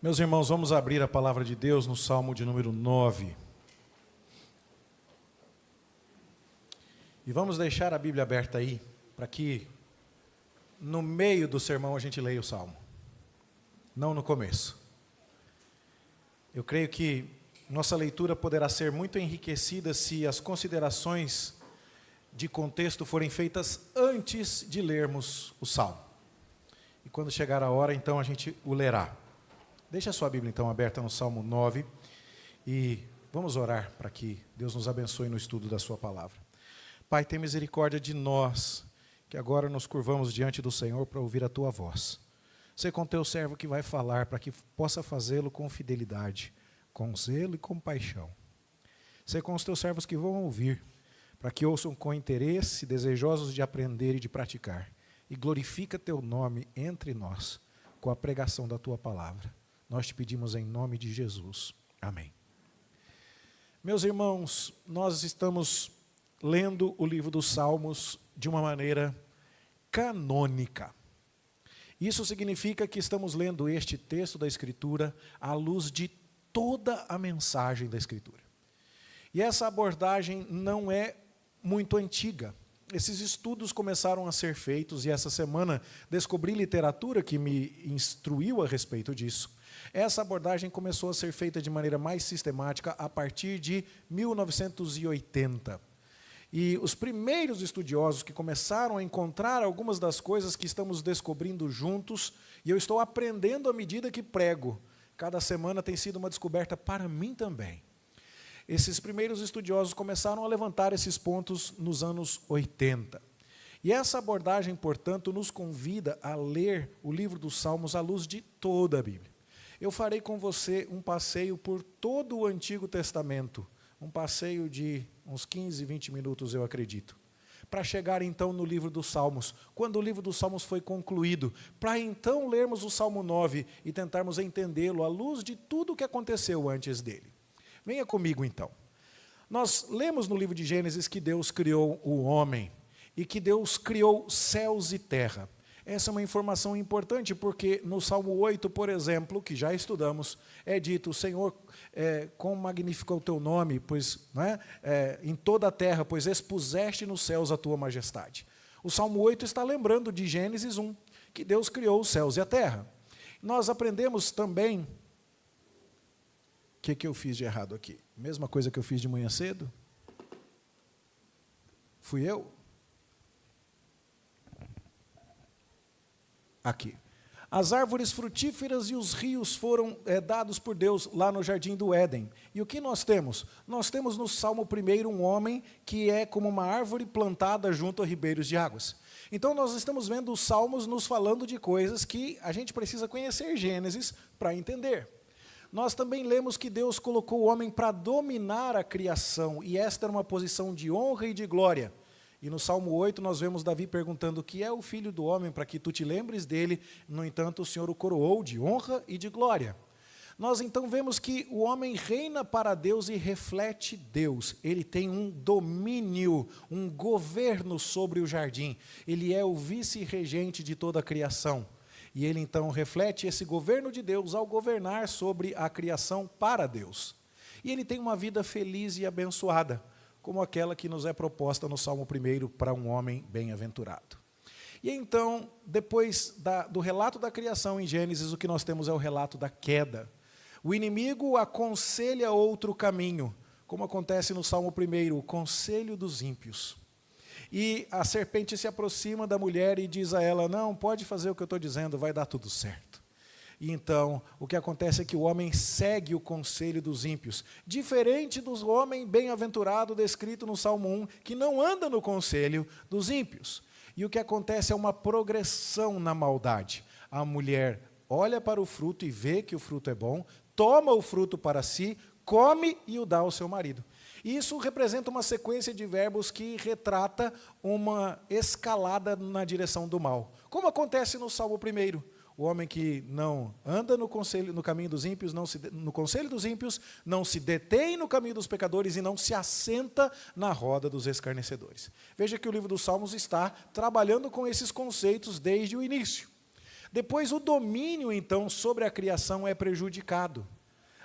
Meus irmãos, vamos abrir a palavra de Deus no Salmo de número 9. E vamos deixar a Bíblia aberta aí, para que no meio do sermão a gente leia o Salmo, não no começo. Eu creio que nossa leitura poderá ser muito enriquecida se as considerações de contexto forem feitas antes de lermos o Salmo. E quando chegar a hora, então a gente o lerá. Deixa a sua Bíblia então aberta no Salmo 9 e vamos orar para que Deus nos abençoe no estudo da sua palavra. Pai, tem misericórdia de nós, que agora nos curvamos diante do Senhor para ouvir a tua voz. Sê com teu servo que vai falar, para que possa fazê-lo com fidelidade, com zelo e compaixão. Sê com os teus servos que vão ouvir, para que ouçam com interesse, desejosos de aprender e de praticar. E glorifica teu nome entre nós, com a pregação da tua palavra. Nós te pedimos em nome de Jesus. Amém. Meus irmãos, nós estamos lendo o livro dos Salmos de uma maneira canônica. Isso significa que estamos lendo este texto da Escritura à luz de toda a mensagem da Escritura. E essa abordagem não é muito antiga. Esses estudos começaram a ser feitos e essa semana descobri literatura que me instruiu a respeito disso. Essa abordagem começou a ser feita de maneira mais sistemática a partir de 1980. E os primeiros estudiosos que começaram a encontrar algumas das coisas que estamos descobrindo juntos, e eu estou aprendendo à medida que prego. Cada semana tem sido uma descoberta para mim também. Esses primeiros estudiosos começaram a levantar esses pontos nos anos 80. E essa abordagem, portanto, nos convida a ler o livro dos Salmos à luz de toda a Bíblia. Eu farei com você um passeio por todo o Antigo Testamento, um passeio de uns 15, 20 minutos, eu acredito, para chegar então no livro dos Salmos, quando o livro dos Salmos foi concluído, para então lermos o Salmo 9 e tentarmos entendê-lo à luz de tudo o que aconteceu antes dele. Venha comigo então. Nós lemos no livro de Gênesis que Deus criou o homem e que Deus criou céus e terra. Essa é uma informação importante porque no Salmo 8, por exemplo, que já estudamos, é dito: Senhor, quão magnífico é o teu nome, pois, em toda a terra, pois expuseste nos céus a tua majestade. O Salmo 8 está lembrando de Gênesis 1, que Deus criou os céus e a terra. Nós aprendemos também... O que eu fiz de errado aqui? Mesma coisa que eu fiz de manhã cedo? Fui eu? Aqui. As árvores frutíferas e os rios foram dados por Deus lá no jardim do Éden. E o que nós temos? Nós temos no Salmo 1 um homem que é como uma árvore plantada junto a ribeiros de águas. Então nós estamos vendo os Salmos nos falando de coisas que a gente precisa conhecer Gênesis para entender. Nós também lemos que Deus colocou o homem para dominar a criação, e esta era uma posição de honra e de glória. E no Salmo 8 nós vemos Davi perguntando: o que é o filho do homem para que tu te lembres dele? No entanto, o Senhor o coroou de honra e de glória. Nós então vemos que o homem reina para Deus e reflete Deus. Ele tem um domínio, um governo sobre o jardim. Ele é o vice-regente de toda a criação. E ele então reflete esse governo de Deus ao governar sobre a criação para Deus. E ele tem uma vida feliz e abençoada, como aquela que nos é proposta no Salmo 1 para um homem bem-aventurado. E então, depois do relato da criação em Gênesis, o que nós temos é o relato da queda. O inimigo aconselha outro caminho, como acontece no Salmo 1, o conselho dos ímpios. E a serpente se aproxima da mulher e diz a ela: não, pode fazer o que eu estou dizendo, vai dar tudo certo. E então, o que acontece é que o homem segue o conselho dos ímpios, diferente do homem bem-aventurado descrito no Salmo 1, que não anda no conselho dos ímpios. E o que acontece é uma progressão na maldade. A mulher olha para o fruto e vê que o fruto é bom, toma o fruto para si, come e o dá ao seu marido. E isso representa uma sequência de verbos que retrata uma escalada na direção do mal. Como acontece no Salmo 1. O homem que não anda no caminho dos ímpios, no conselho dos ímpios, não se detém no caminho dos pecadores e não se assenta na roda dos escarnecedores. Veja que o livro dos Salmos está trabalhando com esses conceitos desde o início. Depois, o domínio, então, sobre a criação é prejudicado.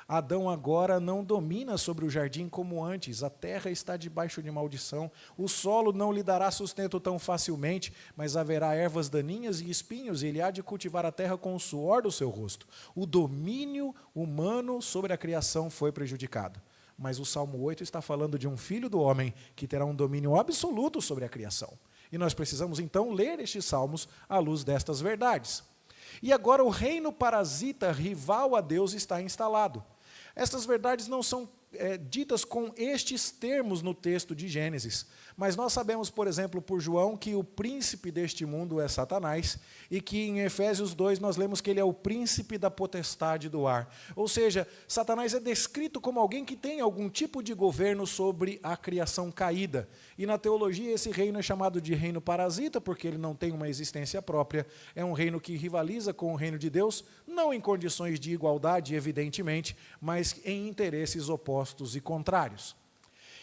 Adão agora não domina sobre o jardim como antes, a terra está debaixo de maldição, o solo não lhe dará sustento tão facilmente, mas haverá ervas daninhas e espinhos, e ele há de cultivar a terra com o suor do seu rosto. O domínio humano sobre a criação foi prejudicado. Mas o Salmo 8 está falando de um filho do homem que terá um domínio absoluto sobre a criação. E nós precisamos então ler estes salmos à luz destas verdades. E agora o reino parasita, rival a Deus, está instalado. Estas verdades não são ditas com estes termos no texto de Gênesis, mas nós sabemos, por exemplo, por João, que o príncipe deste mundo é Satanás, e que em Efésios 2 nós lemos que ele é o príncipe da potestade do ar. Ou seja, Satanás é descrito como alguém que tem algum tipo de governo sobre a criação caída. E na teologia esse reino é chamado de reino parasita, porque ele não tem uma existência própria, é um reino que rivaliza com o reino de Deus, não em condições de igualdade, evidentemente, mas em interesses opostos e contrários.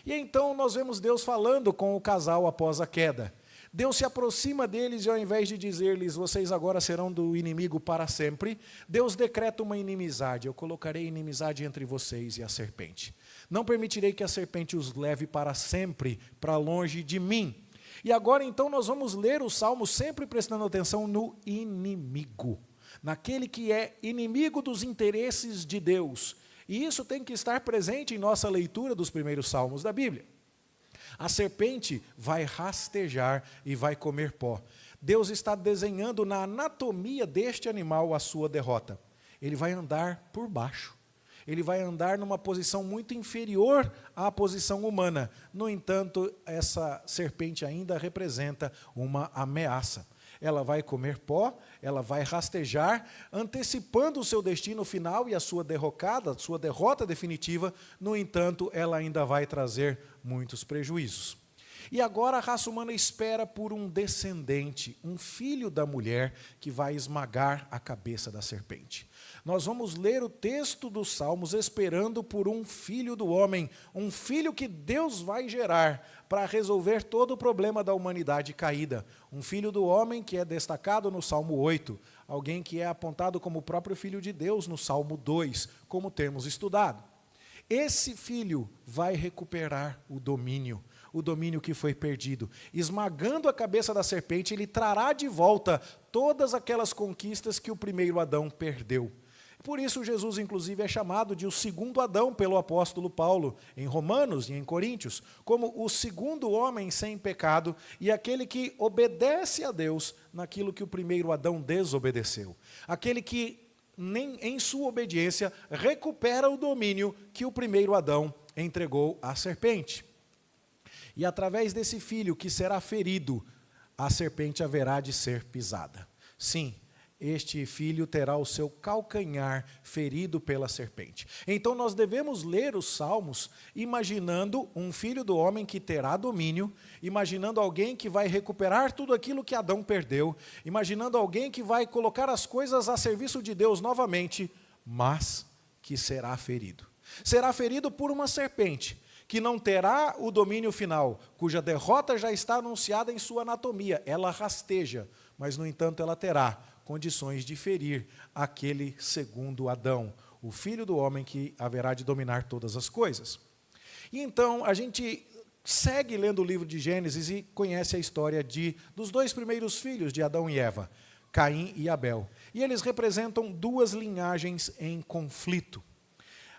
E então nós vemos Deus falando com o casal após a queda. Deus se aproxima deles e ao invés de dizer-lhes, vocês agora serão do inimigo para sempre, Deus decreta uma inimizade. Eu colocarei inimizade entre vocês e a serpente. Não permitirei que a serpente os leve para sempre, para longe de mim. E agora então nós vamos ler o Salmo sempre prestando atenção no inimigo. Naquele que é inimigo dos interesses de Deus. E isso tem que estar presente em nossa leitura dos primeiros salmos da Bíblia. A serpente vai rastejar e vai comer pó. Deus está desenhando na anatomia deste animal a sua derrota. Ele vai andar por baixo. Ele vai andar numa posição muito inferior à posição humana. No entanto, essa serpente ainda representa uma ameaça. Ela vai comer pó, ela vai rastejar, antecipando o seu destino final e a sua derrota definitiva. No entanto, ela ainda vai trazer muitos prejuízos. E agora a raça humana espera por um descendente, um filho da mulher, que vai esmagar a cabeça da serpente. Nós vamos ler o texto dos Salmos esperando por um filho do homem, um filho que Deus vai gerar para resolver todo o problema da humanidade caída. Um filho do homem que é destacado no Salmo 8, alguém que é apontado como o próprio Filho de Deus no Salmo 2, como temos estudado. Esse filho vai recuperar o domínio que foi perdido. Esmagando a cabeça da serpente, ele trará de volta todas aquelas conquistas que o primeiro Adão perdeu. Por isso Jesus, inclusive, é chamado de o segundo Adão pelo apóstolo Paulo, em Romanos e em Coríntios, como o segundo homem sem pecado e aquele que obedece a Deus naquilo que o primeiro Adão desobedeceu. Aquele que, em sua obediência, recupera o domínio que o primeiro Adão entregou à serpente. E através desse filho que será ferido, a serpente haverá de ser pisada. Sim, este filho terá o seu calcanhar ferido pela serpente. Então nós devemos ler os Salmos imaginando um filho do homem que terá domínio, imaginando alguém que vai recuperar tudo aquilo que Adão perdeu, imaginando alguém que vai colocar as coisas a serviço de Deus novamente, mas que será ferido. Será ferido por uma serpente, que não terá o domínio final, cuja derrota já está anunciada em sua anatomia. Ela rasteja, mas no entanto ela terá condições de ferir aquele segundo Adão, o filho do homem que haverá de dominar todas as coisas. E então a gente segue lendo o livro de Gênesis e conhece a história dos dois primeiros filhos de Adão e Eva, Caim e Abel. E eles representam duas linhagens em conflito.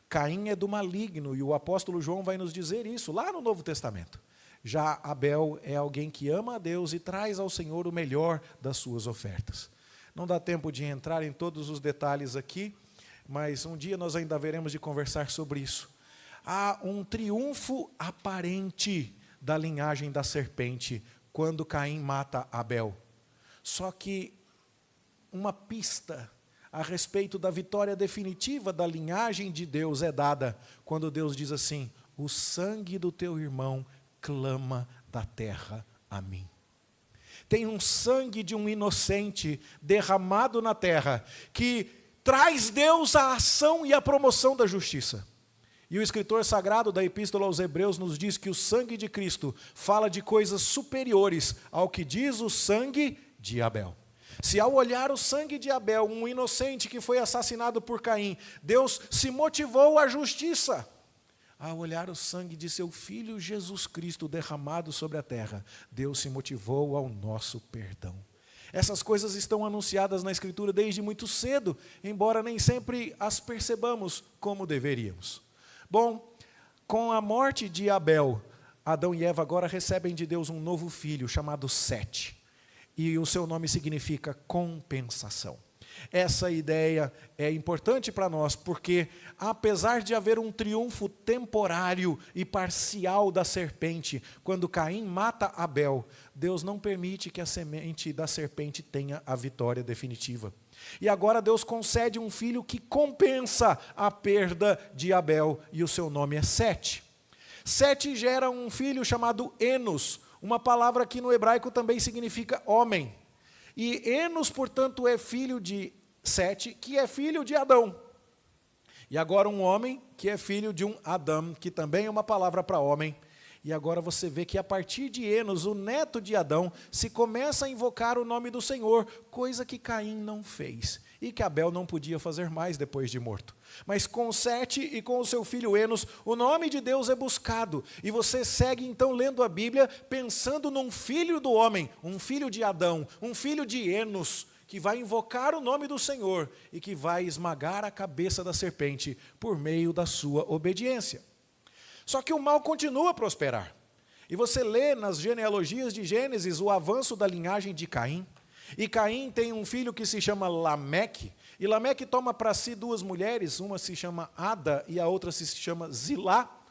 Caim é do maligno, e o apóstolo João vai nos dizer isso lá no Novo Testamento. Já Abel é alguém que ama a Deus e traz ao Senhor o melhor das suas ofertas. Não dá tempo de entrar em todos os detalhes aqui, mas um dia nós ainda haveremos de conversar sobre isso. Há um triunfo aparente da linhagem da serpente quando Caim mata Abel. Só que uma pista a respeito da vitória definitiva da linhagem de Deus é dada quando Deus diz assim: o sangue do teu irmão clama da terra a mim. Tem um sangue de um inocente derramado na terra que traz Deus a ação e a promoção da justiça. E o escritor sagrado da Epístola aos Hebreus nos diz que o sangue de Cristo fala de coisas superiores ao que diz o sangue de Abel. Se ao olhar o sangue de Abel, um inocente que foi assassinado por Caim, Deus se motivou à justiça, ao olhar o sangue de seu Filho Jesus Cristo derramado sobre a terra, Deus se motivou ao nosso perdão. Essas coisas estão anunciadas na Escritura desde muito cedo, embora nem sempre as percebamos como deveríamos. Bom, com a morte de Abel, Adão e Eva agora recebem de Deus um novo filho chamado Sete. E o seu nome significa compensação. Essa ideia é importante para nós, porque apesar de haver um triunfo temporário e parcial da serpente, quando Caim mata Abel, Deus não permite que a semente da serpente tenha a vitória definitiva. E agora Deus concede um filho que compensa a perda de Abel, e o seu nome é Sete. Sete gera um filho chamado Enos, uma palavra que no hebraico também significa homem. E Enos, portanto, é filho de Sete, que é filho de Adão. E agora um homem que é filho de um Adão, que também é uma palavra para homem. E agora você vê que a partir de Enos, o neto de Adão, se começa a invocar o nome do Senhor, coisa que Caim não fez, e que Abel não podia fazer mais depois de morto. Mas com Sete e com o seu filho Enos, o nome de Deus é buscado, e você segue então lendo a Bíblia, pensando num filho do homem, um filho de Adão, um filho de Enos, que vai invocar o nome do Senhor, e que vai esmagar a cabeça da serpente, por meio da sua obediência. Só que o mal continua a prosperar. E você lê nas genealogias de Gênesis o avanço da linhagem de Caim. E Caim tem um filho que se chama Lameque. E Lameque toma para si duas mulheres, uma se chama Ada e a outra se chama Zilá.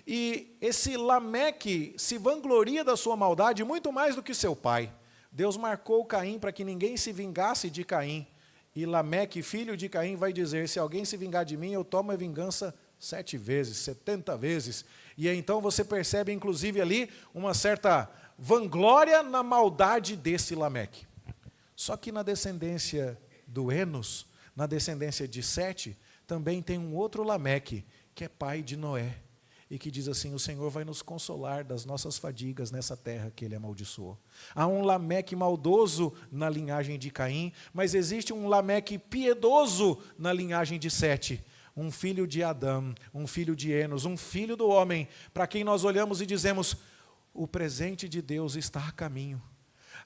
E esse Lameque se vangloria da sua maldade muito mais do que seu pai. Deus marcou Caim para que ninguém se vingasse de Caim. E Lameque, filho de Caim, vai dizer: se alguém se vingar de mim, eu tomo a vingança 7 vezes, 70 vezes. E então você percebe, inclusive, ali, uma certa vanglória na maldade desse Lameque. Só que na descendência do Enos, na descendência de Sete, também tem um outro Lameque, que é pai de Noé, e que diz assim: o Senhor vai nos consolar das nossas fadigas nessa terra que ele amaldiçoou. Há um Lameque maldoso na linhagem de Caim, mas existe um Lameque piedoso na linhagem de Sete. Um filho de Adão, um filho de Enos, um filho do homem, para quem nós olhamos e dizemos: o presente de Deus está a caminho.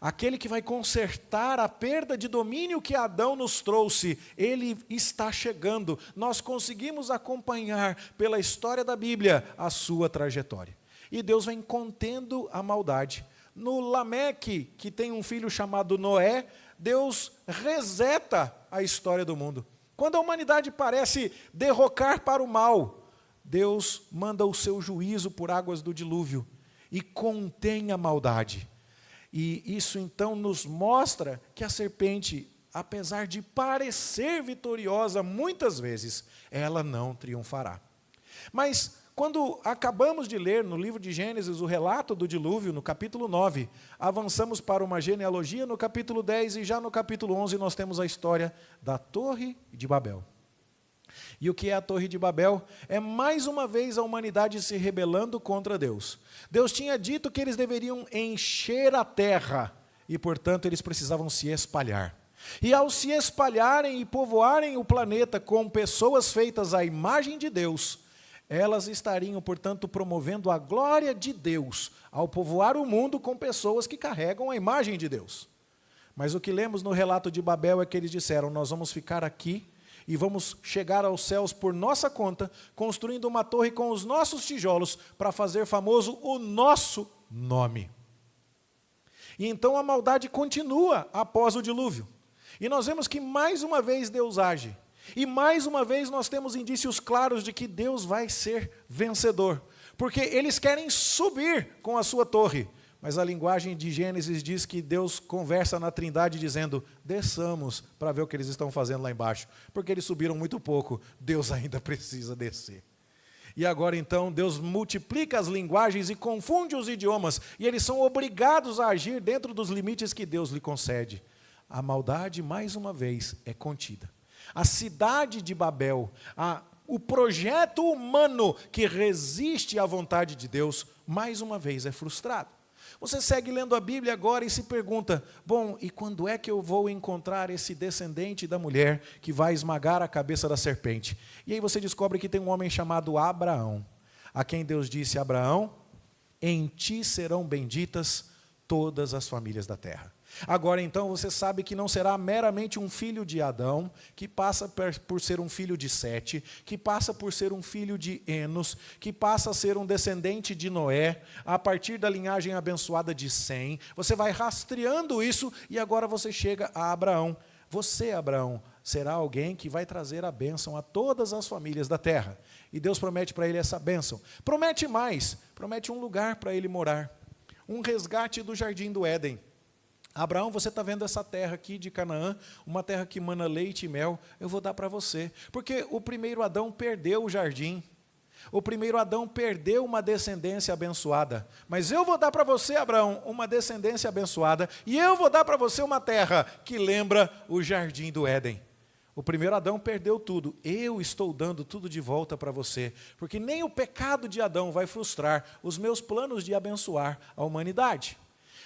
Aquele que vai consertar a perda de domínio que Adão nos trouxe, ele está chegando. Nós conseguimos acompanhar pela história da Bíblia a sua trajetória. E Deus vem contendo a maldade. No Lameque, que tem um filho chamado Noé, Deus reseta a história do mundo. Quando a humanidade parece derrocar para o mal, Deus manda o seu juízo por águas do dilúvio e contém a maldade. E isso então nos mostra que a serpente, apesar de parecer vitoriosa muitas vezes, ela não triunfará. Mas quando acabamos de ler no livro de Gênesis o relato do dilúvio, no capítulo 9, avançamos para uma genealogia no capítulo 10 e já no capítulo 11 nós temos a história da Torre de Babel. E o que é a Torre de Babel? É mais uma vez a humanidade se rebelando contra Deus. Deus tinha dito que eles deveriam encher a terra e, portanto, eles precisavam se espalhar. E ao se espalharem e povoarem o planeta com pessoas feitas à imagem de Deus, elas estariam, portanto, promovendo a glória de Deus ao povoar o mundo com pessoas que carregam a imagem de Deus. Mas o que lemos no relato de Babel é que eles disseram: nós vamos ficar aqui e vamos chegar aos céus por nossa conta, construindo uma torre com os nossos tijolos para fazer famoso o nosso nome. E então a maldade continua após o dilúvio. E nós vemos que mais uma vez Deus age. E mais uma vez nós temos indícios claros de que Deus vai ser vencedor. Porque eles querem subir com a sua torre. Mas a linguagem de Gênesis diz que Deus conversa na Trindade dizendo: desçamos para ver o que eles estão fazendo lá embaixo. Porque eles subiram muito pouco, Deus ainda precisa descer. E agora então Deus multiplica as linguagens e confunde os idiomas. E eles são obrigados a agir dentro dos limites que Deus lhe concede. A maldade, mais uma vez, é contida. A cidade de Babel, o projeto humano que resiste à vontade de Deus, mais uma vez é frustrado. Você segue lendo a Bíblia agora e se pergunta, bom, e quando é que eu vou encontrar esse descendente da mulher que vai esmagar a cabeça da serpente? E aí você descobre que tem um homem chamado Abraão, a quem Deus disse, Abraão, em ti serão benditas todas as famílias da terra. Agora então você sabe que não será meramente um filho de Adão, que passa por ser um filho de Sete, que passa por ser um filho de Enos, que passa a ser um descendente de Noé, a partir da linhagem abençoada de Sem. Você vai rastreando isso e agora você chega a Abraão. Você, Abraão, será alguém que vai trazer a bênção a todas as famílias da terra. E Deus promete para ele essa bênção. Promete mais, promete um lugar para ele morar, um resgate do jardim do Éden. Abraão, você está vendo essa terra aqui de Canaã, uma terra que mana leite e mel, eu vou dar para você. Porque o primeiro Adão perdeu o jardim, o primeiro Adão perdeu uma descendência abençoada. Mas eu vou dar para você, Abraão, uma descendência abençoada, e eu vou dar para você uma terra que lembra o jardim do Éden. O primeiro Adão perdeu tudo, eu estou dando tudo de volta para você, porque nem o pecado de Adão vai frustrar os meus planos de abençoar a humanidade.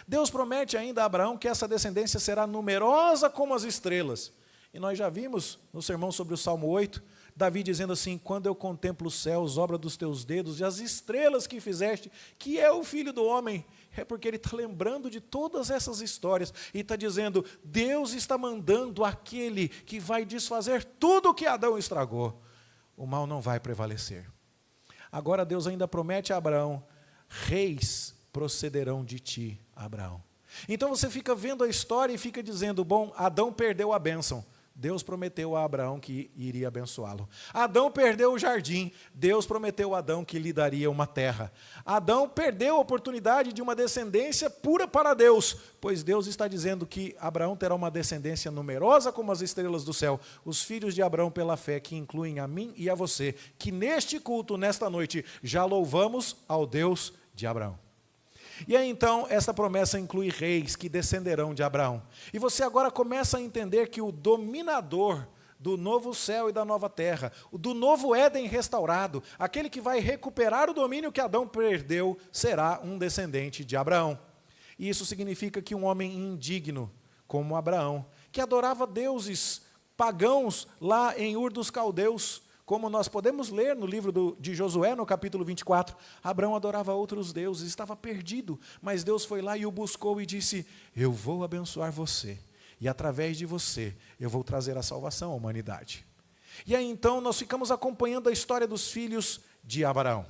Deus promete ainda a Abraão que essa descendência será numerosa como as estrelas. E nós já vimos no sermão sobre o Salmo 8, Davi dizendo assim, quando eu contemplo os céus, obra dos teus dedos, e as estrelas que fizeste, que é o Filho do Homem, é porque ele está lembrando de todas essas histórias, e está dizendo, Deus está mandando aquele que vai desfazer tudo o que Adão estragou. O mal não vai prevalecer. Agora Deus ainda promete a Abraão, reis procederão de ti, Abraão. Então você fica vendo a história e fica dizendo, bom, Adão perdeu a bênção. Deus prometeu a Abraão que iria abençoá-lo. Adão perdeu o jardim. Deus prometeu a Adão que lhe daria uma terra. Adão perdeu a oportunidade de uma descendência pura para Deus, pois Deus está dizendo que Abraão terá uma descendência numerosa como as estrelas do céu. Os filhos de Abraão pela fé, que incluem a mim e a você, que neste culto, nesta noite, já louvamos ao Deus de Abraão. E aí então, essa promessa inclui reis que descenderão de Abraão. E você agora começa a entender que o dominador do novo céu e da nova terra, do novo Éden restaurado, aquele que vai recuperar o domínio que Adão perdeu, será um descendente de Abraão. E isso significa que um homem indigno, como Abraão, que adorava deuses pagãos lá em Ur dos Caldeus, como nós podemos ler no livro de Josué, no capítulo 24, Abraão adorava outros deuses, estava perdido, mas Deus foi lá e o buscou e disse, eu vou abençoar você, e através de você eu vou trazer a salvação à humanidade. E aí então nós ficamos acompanhando a história dos filhos de Abraão.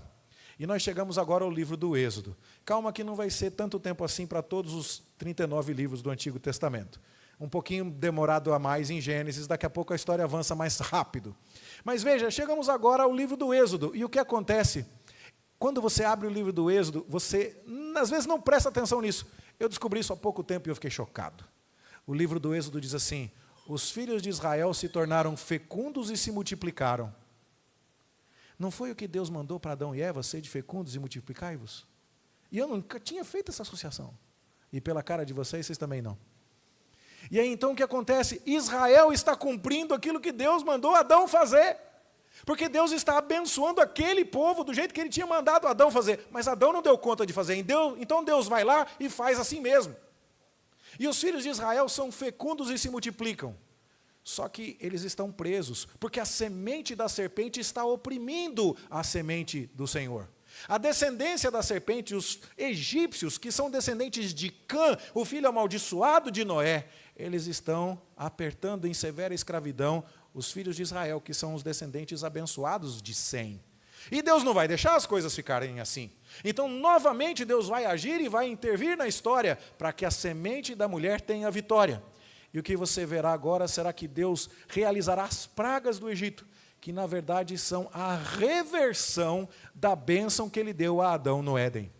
E nós chegamos agora ao livro do Êxodo. Calma que não vai ser tanto tempo assim para todos os 39 livros do Antigo Testamento. Um pouquinho demorado a mais em Gênesis, daqui a pouco a história avança mais rápido. Mas veja, chegamos agora ao livro do Êxodo, e o que acontece? Quando você abre o livro do Êxodo, você às vezes não presta atenção nisso. Eu descobri isso há pouco tempo e eu fiquei chocado. O livro do Êxodo diz assim, os filhos de Israel se tornaram fecundos e se multiplicaram. Não foi o que Deus mandou para Adão e Eva, sede fecundos e multiplicai-vos? E eu nunca tinha feito essa associação. E pela cara de vocês também não. E aí então o que acontece? Israel está cumprindo aquilo que Deus mandou Adão fazer. Porque Deus está abençoando aquele povo do jeito que ele tinha mandado Adão fazer. Mas Adão não deu conta de fazer. Então Deus vai lá e faz assim mesmo. E os filhos de Israel são fecundos e se multiplicam. Só que eles estão presos, porque a semente da serpente está oprimindo a semente do Senhor. A descendência da serpente, os egípcios, que são descendentes de Cã, o filho amaldiçoado de Noé, eles estão apertando em severa escravidão os filhos de Israel, que são os descendentes abençoados de Sem. E Deus não vai deixar as coisas ficarem assim. Então, novamente, Deus vai agir e vai intervir na história para que a semente da mulher tenha vitória. E o que você verá agora será que Deus realizará as pragas do Egito, que na verdade são a reversão da bênção que ele deu a Adão no Éden.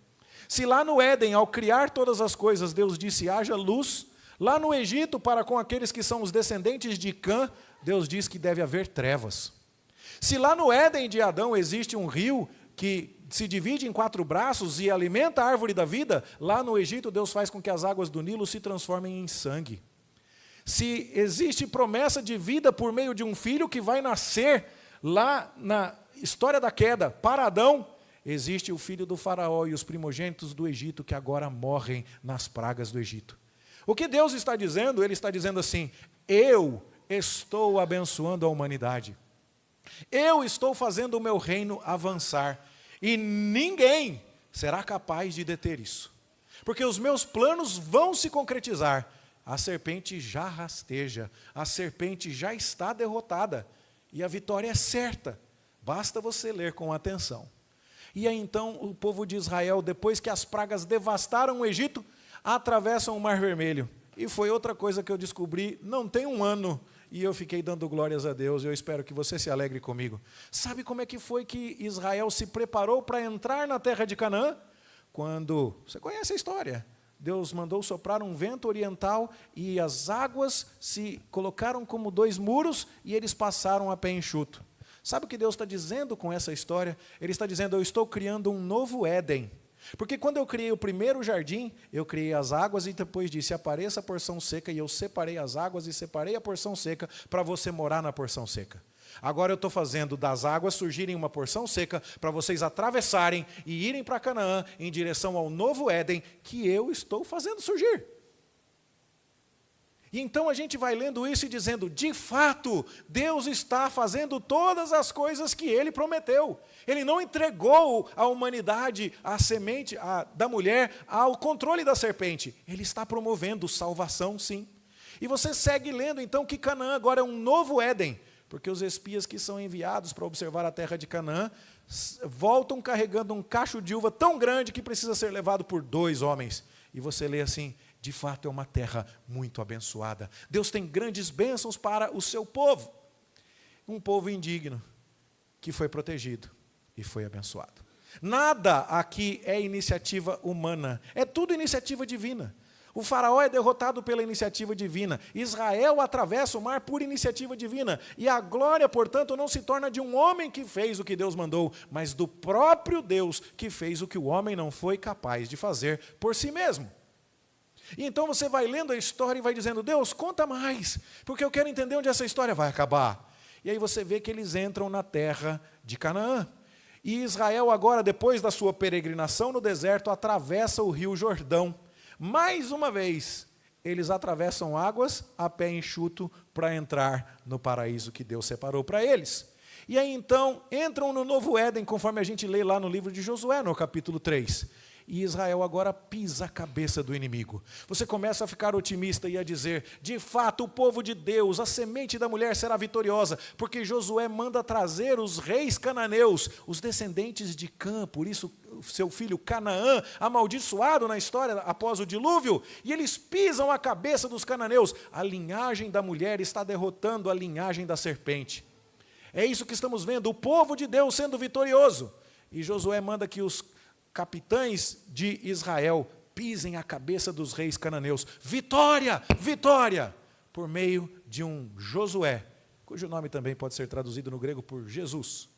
Se lá no Éden, ao criar todas as coisas, Deus disse, haja luz, lá no Egito, para com aqueles que são os descendentes de Cã, Deus diz que deve haver trevas. Se lá no Éden de Adão existe um rio que se divide em 4 braços e alimenta a árvore da vida, lá no Egito Deus faz com que as águas do Nilo se transformem em sangue. Se existe promessa de vida por meio de um filho que vai nascer lá na história da queda para Adão, existe o filho do faraó e os primogênitos do Egito que agora morrem nas pragas do Egito. O que Deus está dizendo? Ele está dizendo assim: eu estou abençoando a humanidade. Eu estou fazendo o meu reino avançar. E ninguém será capaz de deter isso. Porque os meus planos vão se concretizar. A serpente já rasteja, a serpente já está derrotada. E a vitória é certa. Basta você ler com atenção. E aí então o povo de Israel, depois que as pragas devastaram o Egito, atravessam o Mar Vermelho. E foi outra coisa que eu descobri, não tem um ano, e eu fiquei dando glórias a Deus, e eu espero que você se alegre comigo. Sabe como é que foi que Israel se preparou para entrar na terra de Canaã? Quando, você conhece a história, Deus mandou soprar um vento oriental e as águas se colocaram como 2 muros e eles passaram a pé enxuto. Sabe o que Deus está dizendo com essa história? Ele está dizendo: eu estou criando um novo Éden. Porque quando eu criei o primeiro jardim, eu criei as águas e depois disse: apareça a porção seca, e eu separei as águas e separei a porção seca para você morar na porção seca. Agora eu estou fazendo das águas surgirem uma porção seca para vocês atravessarem e irem para Canaã em direção ao novo Éden que eu estou fazendo surgir. E então a gente vai lendo isso e dizendo: de fato, Deus está fazendo todas as coisas que Ele prometeu. Ele não entregou a humanidade, a semente da mulher, ao controle da serpente. Ele está promovendo salvação, sim. E você segue lendo então que Canaã agora é um novo Éden, porque os espias que são enviados para observar a terra de Canaã voltam carregando um cacho de uva tão grande que precisa ser levado por 2 homens. E você lê assim: de fato é uma terra muito abençoada. Deus tem grandes bênçãos para o seu povo. Um povo indigno que foi protegido e foi abençoado. Nada aqui é iniciativa humana, é tudo iniciativa divina. O faraó é derrotado pela iniciativa divina. Israel atravessa o mar por iniciativa divina. E a glória, portanto, não se torna de um homem que fez o que Deus mandou, mas do próprio Deus que fez o que o homem não foi capaz de fazer por si mesmo. E então você vai lendo a história e vai dizendo: Deus, conta mais, porque eu quero entender onde essa história vai acabar. E aí você vê que eles entram na terra de Canaã. E Israel agora, depois da sua peregrinação no deserto, atravessa o rio Jordão. Mais uma vez, eles atravessam águas a pé enxuto para entrar no paraíso que Deus separou para eles. E aí então entram no novo Éden, conforme a gente lê lá no livro de Josué, no capítulo 3. E Israel agora pisa a cabeça do inimigo. Você começa a ficar otimista e a dizer: de fato, o povo de Deus, a semente da mulher será vitoriosa, porque Josué manda trazer os reis cananeus, os descendentes de Cã, por isso seu filho Canaã, amaldiçoado na história após o dilúvio, e eles pisam a cabeça dos cananeus. A linhagem da mulher está derrotando a linhagem da serpente. É isso que estamos vendo, o povo de Deus sendo vitorioso. E Josué manda que os capitães de Israel pisem a cabeça dos reis cananeus. Vitória, vitória, por meio de um Josué, cujo nome também pode ser traduzido no grego por Jesus,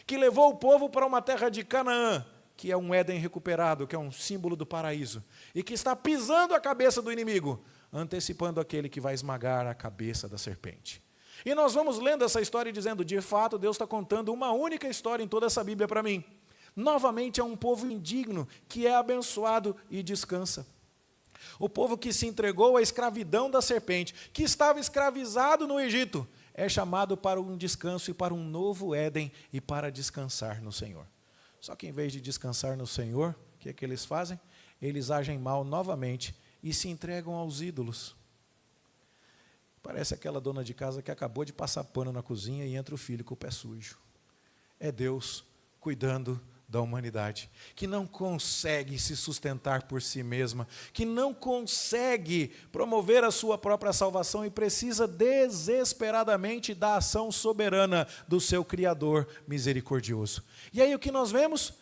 que levou o povo para uma terra de Canaã, que é um Éden recuperado, que é um símbolo do paraíso, e que está pisando a cabeça do inimigo, antecipando aquele que vai esmagar a cabeça da serpente. E nós vamos lendo essa história e dizendo: de fato, Deus está contando uma única história em toda essa Bíblia para mim. Novamente é um povo indigno que é abençoado e descansa. O povo que se entregou à escravidão da serpente, que estava escravizado no Egito, é chamado para um descanso e para um novo Éden e para descansar no Senhor. Só que em vez de descansar no Senhor, o que é que eles fazem? Eles agem mal novamente e se entregam aos ídolos. Parece aquela dona de casa que acabou de passar pano na cozinha e entra o filho com o pé sujo. É Deus cuidando da humanidade, que não consegue se sustentar por si mesma, que não consegue promover a sua própria salvação e precisa desesperadamente da ação soberana do seu Criador misericordioso. E aí o que nós vemos?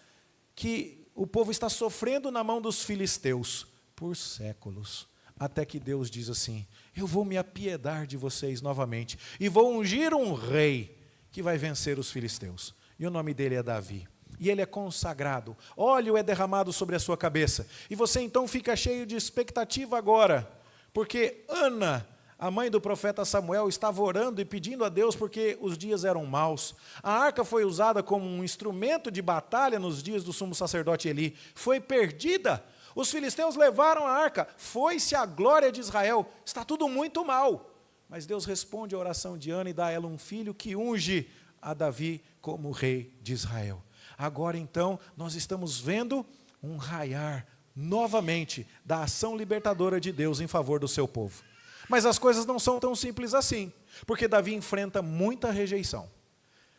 Que o povo está sofrendo na mão dos filisteus por séculos, até que Deus diz assim: eu vou me apiedar de vocês novamente e vou ungir um rei que vai vencer os filisteus. E o nome dele é Davi. E ele é consagrado, óleo é derramado sobre a sua cabeça. E você então fica cheio de expectativa agora, porque Ana, a mãe do profeta Samuel, estava orando e pedindo a Deus porque os dias eram maus. A arca foi usada como um instrumento de batalha nos dias do sumo sacerdote Eli. Foi perdida. Os filisteus levaram a arca. Foi-se a glória de Israel. Está tudo muito mal. Mas Deus responde à oração de Ana e dá a ela um filho que unge a Davi como rei de Israel. Agora então nós estamos vendo um raiar novamente da ação libertadora de Deus em favor do seu povo. Mas as coisas não são tão simples assim, porque Davi enfrenta muita rejeição.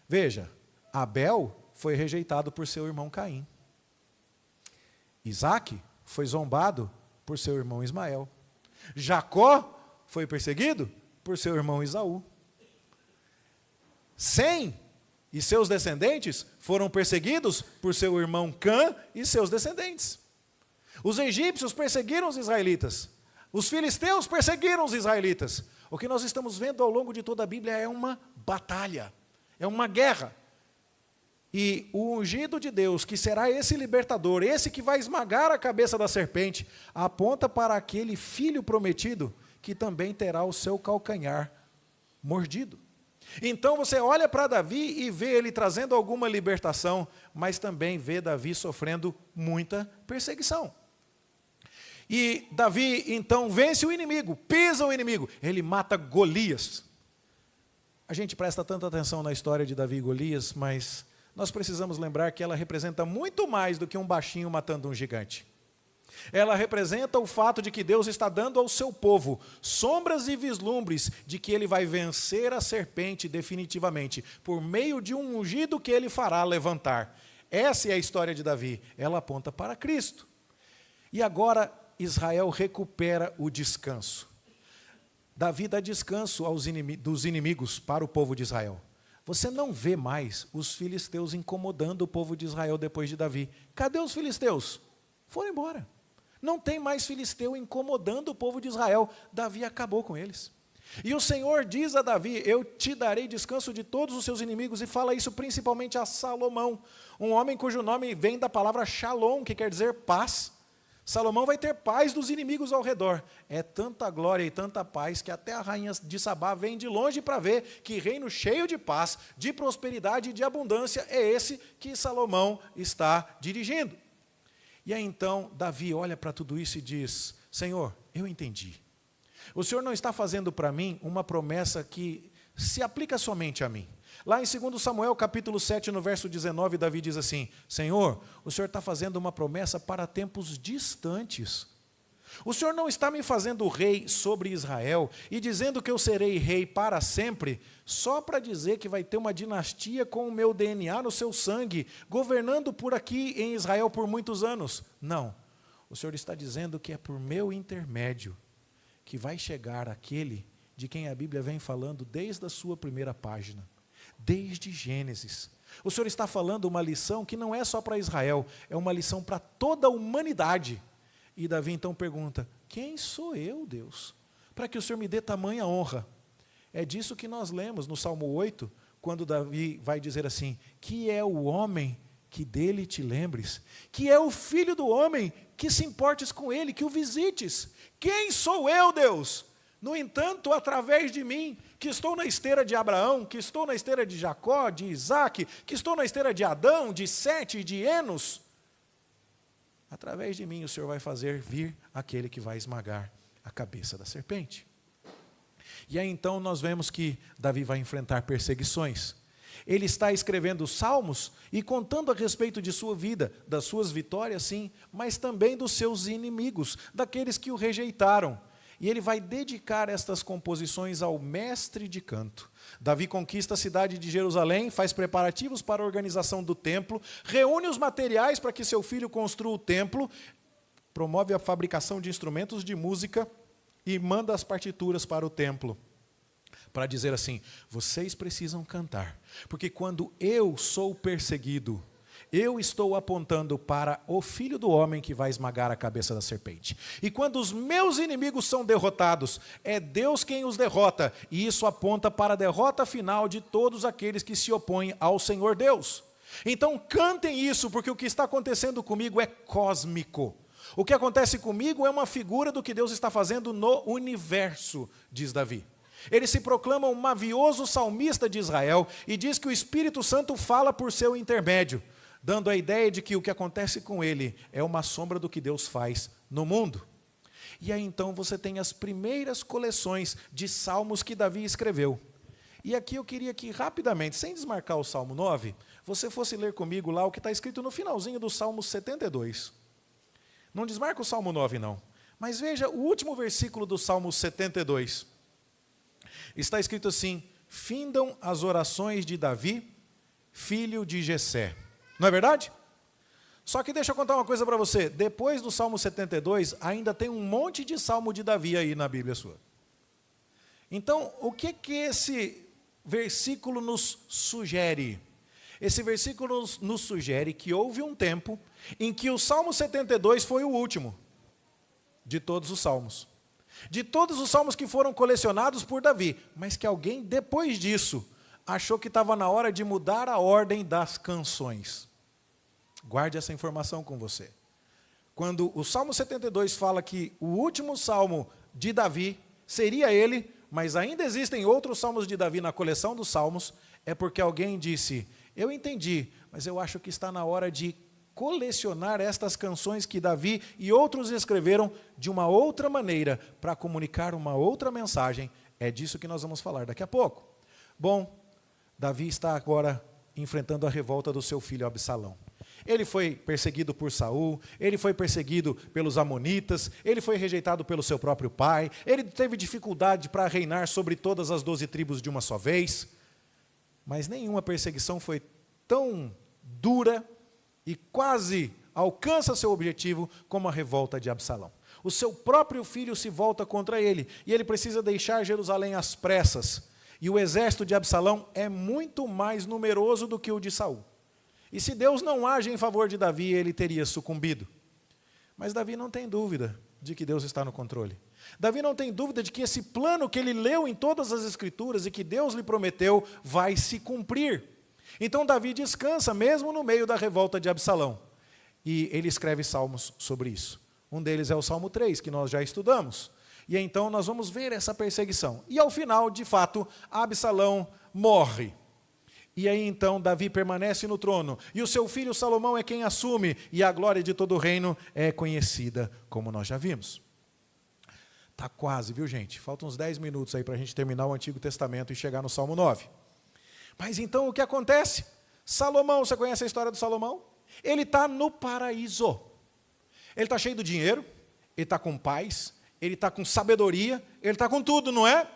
Veja, Abel foi rejeitado por seu irmão Caim. Isaac foi zombado por seu irmão Ismael. Jacó foi perseguido por seu irmão Esaú. Sem e seus descendentes foram perseguidos por seu irmão Cã e seus descendentes. Os egípcios perseguiram os israelitas. Os filisteus perseguiram os israelitas. O que nós estamos vendo ao longo de toda a Bíblia é uma batalha, é uma guerra. E o ungido de Deus, que será esse libertador, esse que vai esmagar a cabeça da serpente, aponta para aquele filho prometido que também terá o seu calcanhar mordido. Então você olha para Davi e vê ele trazendo alguma libertação, mas também vê Davi sofrendo muita perseguição. E Davi então vence o inimigo, pisa o inimigo, ele mata Golias. A gente presta tanta atenção na história de Davi e Golias, mas nós precisamos lembrar que ela representa muito mais do que um baixinho matando um gigante. Ela representa o fato de que Deus está dando ao seu povo sombras e vislumbres de que ele vai vencer a serpente definitivamente, por meio de um ungido que ele fará levantar. Essa é a história de Davi, ela aponta para Cristo. E agora Israel recupera o descanso. Davi dá descanso dos inimigos para o povo de Israel. Você não vê mais os filisteus incomodando o povo de Israel depois de Davi. Cadê os filisteus? Foram embora. Não tem mais filisteu incomodando o povo de Israel. Davi acabou com eles. E o Senhor diz a Davi, eu te darei descanso de todos os seus inimigos, e fala isso principalmente a Salomão, um homem cujo nome vem da palavra shalom, que quer dizer paz. Salomão vai ter paz dos inimigos ao redor. É tanta glória e tanta paz que até a rainha de Sabá vem de longe para ver que reino cheio de paz, de prosperidade e de abundância é esse que Salomão está dirigindo. E aí então Davi olha para tudo isso e diz, Senhor, eu entendi. O Senhor não está fazendo para mim uma promessa que se aplica somente a mim. Lá em 2 Samuel capítulo 7, no verso 19, Davi diz assim, Senhor, o Senhor está fazendo uma promessa para tempos distantes. O Senhor não está me fazendo rei sobre Israel e dizendo que eu serei rei para sempre, só para dizer que vai ter uma dinastia com o meu DNA no seu sangue, governando por aqui em Israel por muitos anos. Não, o Senhor está dizendo que é por meu intermédio que vai chegar aquele de quem a Bíblia vem falando desde a sua primeira página, desde Gênesis. O Senhor está falando uma lição que não é só para Israel, é uma lição para toda a humanidade. E Davi então pergunta, quem sou eu, Deus, para que o Senhor me dê tamanha honra? É disso que nós lemos no Salmo 8, quando Davi vai dizer assim, que é o homem que dele te lembres, que é o filho do homem que se importes com ele, que o visites. Quem sou eu, Deus? No entanto, através de mim, que estou na esteira de Abraão, que estou na esteira de Jacó, de Isaac, que estou na esteira de Adão, de Sete e de Enos, através de mim o Senhor vai fazer vir aquele que vai esmagar a cabeça da serpente. E aí então nós vemos que Davi vai enfrentar perseguições. Ele está escrevendo salmos e contando a respeito de sua vida, das suas vitórias sim, mas também dos seus inimigos, daqueles que o rejeitaram. E ele vai dedicar estas composições ao mestre de canto. Davi conquista a cidade de Jerusalém, faz preparativos para a organização do templo, reúne os materiais para que seu filho construa o templo, promove a fabricação de instrumentos de música e manda as partituras para o templo, para dizer assim, vocês precisam cantar, porque quando eu sou perseguido, eu estou apontando para o Filho do Homem que vai esmagar a cabeça da serpente. E quando os meus inimigos são derrotados, é Deus quem os derrota. E isso aponta para a derrota final de todos aqueles que se opõem ao Senhor Deus. Então cantem isso, porque o que está acontecendo comigo é cósmico. O que acontece comigo é uma figura do que Deus está fazendo no universo, diz Davi. Ele se proclama um mavioso salmista de Israel e diz que o Espírito Santo fala por seu intermédio, dando a ideia de que o que acontece com ele é uma sombra do que Deus faz no mundo. E aí então você tem as primeiras coleções de salmos que Davi escreveu. E aqui eu queria que rapidamente, sem desmarcar o Salmo 9, você fosse ler comigo lá o que está escrito no finalzinho do Salmo 72. Não desmarca o Salmo 9 não, mas veja o último versículo do Salmo 72. Está escrito assim: findam as orações de Davi, filho de Jessé. Não é verdade? Só que deixa eu contar uma coisa para você. Depois do Salmo 72, ainda tem um monte de Salmo de Davi aí na Bíblia sua. Então, o que esse versículo nos sugere? Esse versículo nos sugere que houve um tempo em que o Salmo 72 foi o último de todos os salmos. De todos os salmos que foram colecionados por Davi, mas que alguém, depois disso, achou que estava na hora de mudar a ordem das canções. Guarde essa informação com você. Quando o Salmo 72 fala que o último salmo de Davi seria ele, mas ainda existem outros salmos de Davi na coleção dos salmos, é porque alguém disse: eu entendi, mas eu acho que está na hora de colecionar estas canções que Davi e outros escreveram de uma outra maneira, para comunicar uma outra mensagem. É disso que nós vamos falar daqui a pouco. Bom, Davi está agora enfrentando a revolta do seu filho Absalão. Ele foi perseguido por Saul, ele foi perseguido pelos amonitas, ele foi rejeitado pelo seu próprio pai, ele teve dificuldade para reinar sobre todas as 12 tribos de uma só vez, mas nenhuma perseguição foi tão dura e quase alcança seu objetivo como a revolta de Absalão. O seu próprio filho se volta contra ele, e ele precisa deixar Jerusalém às pressas, e o exército de Absalão é muito mais numeroso do que o de Saul. E se Deus não age em favor de Davi, ele teria sucumbido. Mas Davi não tem dúvida de que Deus está no controle. Davi não tem dúvida de que esse plano que ele leu em todas as Escrituras e que Deus lhe prometeu vai se cumprir. Então Davi descansa mesmo no meio da revolta de Absalão. E ele escreve salmos sobre isso. Um deles é o Salmo 3, que nós já estudamos. E então nós vamos ver essa perseguição. E ao final, de fato, Absalão morre. E aí então Davi permanece no trono, e o seu filho Salomão é quem assume, e a glória de todo o reino é conhecida, como nós já vimos. Está quase, viu gente? Faltam uns 10 minutos aí para a gente terminar o Antigo Testamento e chegar no Salmo 9. Mas então o que acontece? Salomão, você conhece a história do Salomão? Ele está no paraíso. Ele está cheio de dinheiro, ele está com paz, ele está com sabedoria, ele está com tudo, não é?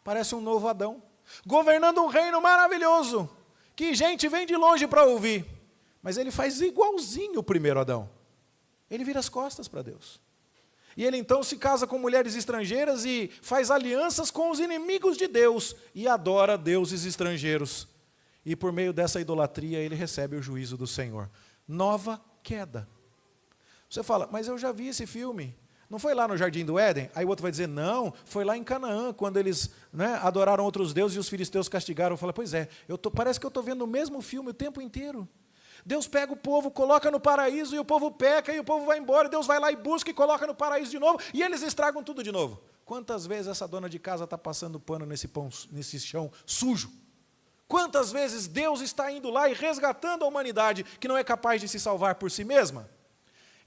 Parece um novo Adão, governando um reino maravilhoso, que gente vem de longe para ouvir, mas ele faz igualzinho o primeiro Adão. Ele vira as costas para Deus. E ele então se casa com mulheres estrangeiras e faz alianças com os inimigos de Deus e adora deuses estrangeiros. E por meio dessa idolatria ele recebe o juízo do Senhor. Nova queda. Você fala, mas eu já vi esse filme. Não foi lá no Jardim do Éden? Aí o outro vai dizer, não, foi lá em Canaã, quando eles adoraram outros deuses e os filisteus castigaram. Eu falo, pois é, parece que eu estou vendo o mesmo filme o tempo inteiro. Deus pega o povo, coloca no paraíso, e o povo peca, e o povo vai embora, Deus vai lá e busca e coloca no paraíso de novo, e eles estragam tudo de novo. Quantas vezes essa dona de casa está passando pano nesse chão sujo? Quantas vezes Deus está indo lá e resgatando a humanidade, que não é capaz de se salvar por si mesma?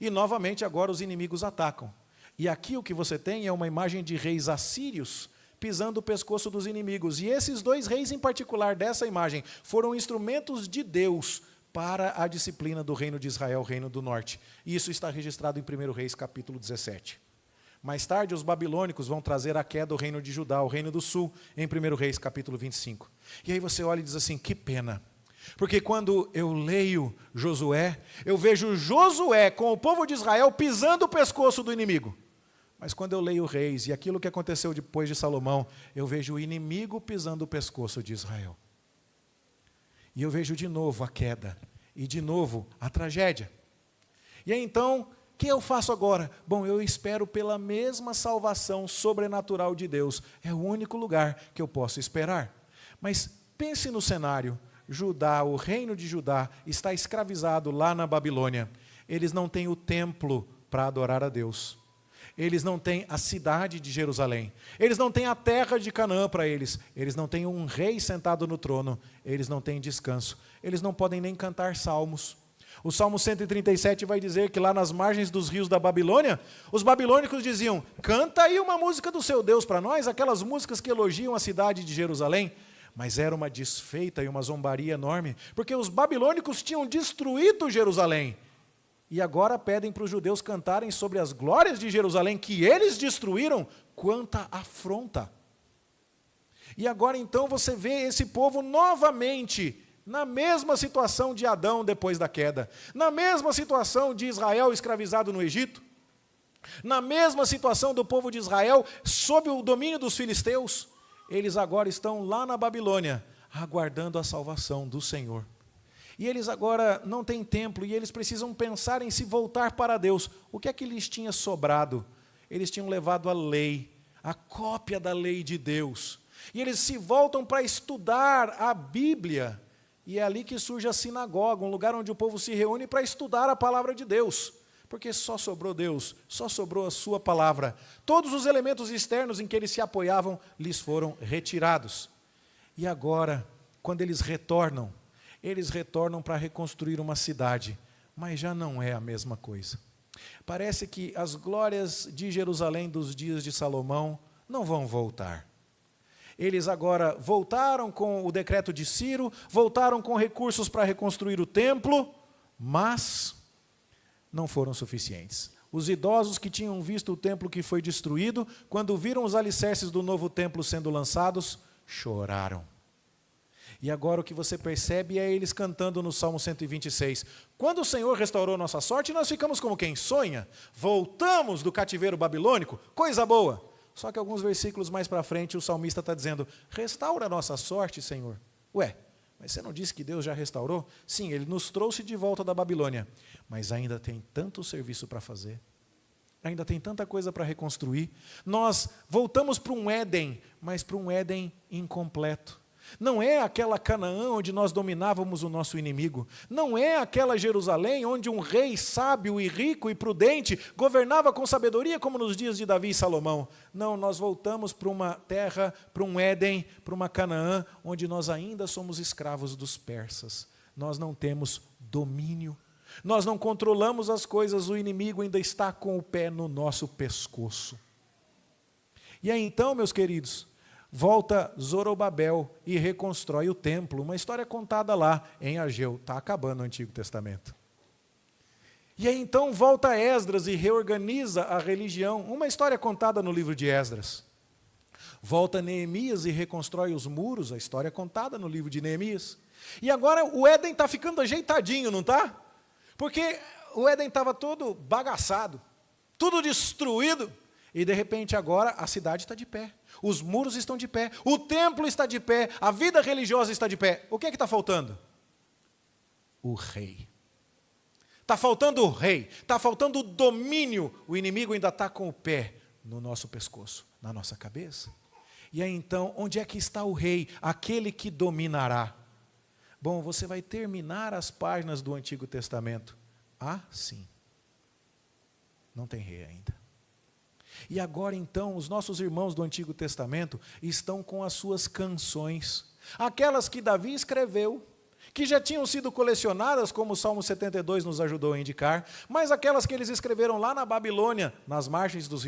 E novamente agora os inimigos atacam. E aqui o que você tem é uma imagem de reis assírios pisando o pescoço dos inimigos. E esses dois reis em particular dessa imagem foram instrumentos de Deus para a disciplina do reino de Israel, o reino do norte. E isso está registrado em 1 Reis capítulo 17. Mais tarde os babilônicos vão trazer a queda do reino de Judá, o reino do sul, em 1 Reis capítulo 25. E aí você olha e diz assim, que pena. Porque quando eu leio Josué, eu vejo Josué com o povo de Israel pisando o pescoço do inimigo. Mas quando eu leio Reis e aquilo que aconteceu depois de Salomão, eu vejo o inimigo pisando o pescoço de Israel. E eu vejo de novo a queda, e de novo a tragédia. E aí, então, o que eu faço agora? Bom, eu espero pela mesma salvação sobrenatural de Deus. É o único lugar que eu posso esperar. Mas pense no cenário. Judá, o reino de Judá, está escravizado lá na Babilônia. Eles não têm o templo para adorar a Deus. Eles não têm a cidade de Jerusalém. Eles não têm a terra de Canaã para eles. Eles não têm um rei sentado no trono. Eles não têm descanso. Eles não podem nem cantar salmos. O Salmo 137 vai dizer que lá nas margens dos rios da Babilônia, os babilônicos diziam: canta aí uma música do seu Deus para nós, aquelas músicas que elogiam a cidade de Jerusalém. Mas era uma desfeita e uma zombaria enorme, porque os babilônicos tinham destruído Jerusalém. E agora pedem para os judeus cantarem sobre as glórias de Jerusalém, que eles destruíram. Quanta afronta! E agora então você vê esse povo novamente na mesma situação de Adão depois da queda, na mesma situação de Israel escravizado no Egito, na mesma situação do povo de Israel sob o domínio dos filisteus. Eles agora estão lá na Babilônia, aguardando a salvação do Senhor. E eles agora não têm templo, e eles precisam pensar em se voltar para Deus. O que é que lhes tinha sobrado? Eles tinham levado a lei, a cópia da lei de Deus. E eles se voltam para estudar a Bíblia. E é ali que surge a sinagoga, um lugar onde o povo se reúne para estudar a palavra de Deus. Porque só sobrou Deus, só sobrou a sua palavra. Todos os elementos externos em que eles se apoiavam lhes foram retirados. E agora, quando eles retornam para reconstruir uma cidade, mas já não é a mesma coisa. Parece que as glórias de Jerusalém dos dias de Salomão não vão voltar. Eles agora voltaram com o decreto de Ciro, voltaram com recursos para reconstruir o templo, mas não foram suficientes. Os idosos que tinham visto o templo que foi destruído, quando viram os alicerces do novo templo sendo lançados, choraram. E agora o que você percebe é eles cantando no Salmo 126. Quando o Senhor restaurou nossa sorte, nós ficamos como quem sonha. Voltamos do cativeiro babilônico, coisa boa. Só que alguns versículos mais para frente o salmista está dizendo: restaura a nossa sorte, Senhor. Ué, mas você não disse que Deus já restaurou? Sim, Ele nos trouxe de volta da Babilônia. Mas ainda tem tanto serviço para fazer. Ainda tem tanta coisa para reconstruir. Nós voltamos para um Éden, mas para um Éden incompleto. Não é aquela Canaã onde nós dominávamos o nosso inimigo. Não é aquela Jerusalém onde um rei sábio e rico e prudente governava com sabedoria como nos dias de Davi e Salomão. Não, nós voltamos para uma terra, para um Éden, para uma Canaã, onde nós ainda somos escravos dos persas. Nós não temos domínio. Nós não controlamos as coisas, o inimigo ainda está com o pé no nosso pescoço. E aí então, meus queridos, volta Zorobabel e reconstrói o templo, uma história contada lá em Ageu, está acabando o Antigo Testamento. E aí então volta Esdras e reorganiza a religião, uma história contada no livro de Esdras. Volta Neemias e reconstrói os muros, a história contada no livro de Neemias. E agora o Éden está ficando ajeitadinho, não está? Porque o Éden estava todo bagaçado, tudo destruído, e de repente agora a cidade está de pé. Os muros estão de pé, o templo está de pé, a vida religiosa está de pé. O que é que está faltando? O rei. Está faltando o rei, está faltando o domínio. O inimigo ainda está com o pé no nosso pescoço, na nossa cabeça. E aí então, onde é que está o rei, aquele que dominará? Bom, você vai terminar as páginas do Antigo Testamento. Ah, sim. Não tem rei ainda. E agora então, os nossos irmãos do Antigo Testamento estão com as suas canções, aquelas que Davi escreveu, que já tinham sido colecionadas, como o Salmo 72 nos ajudou a indicar, mas aquelas que eles escreveram lá na Babilônia, nas margens dos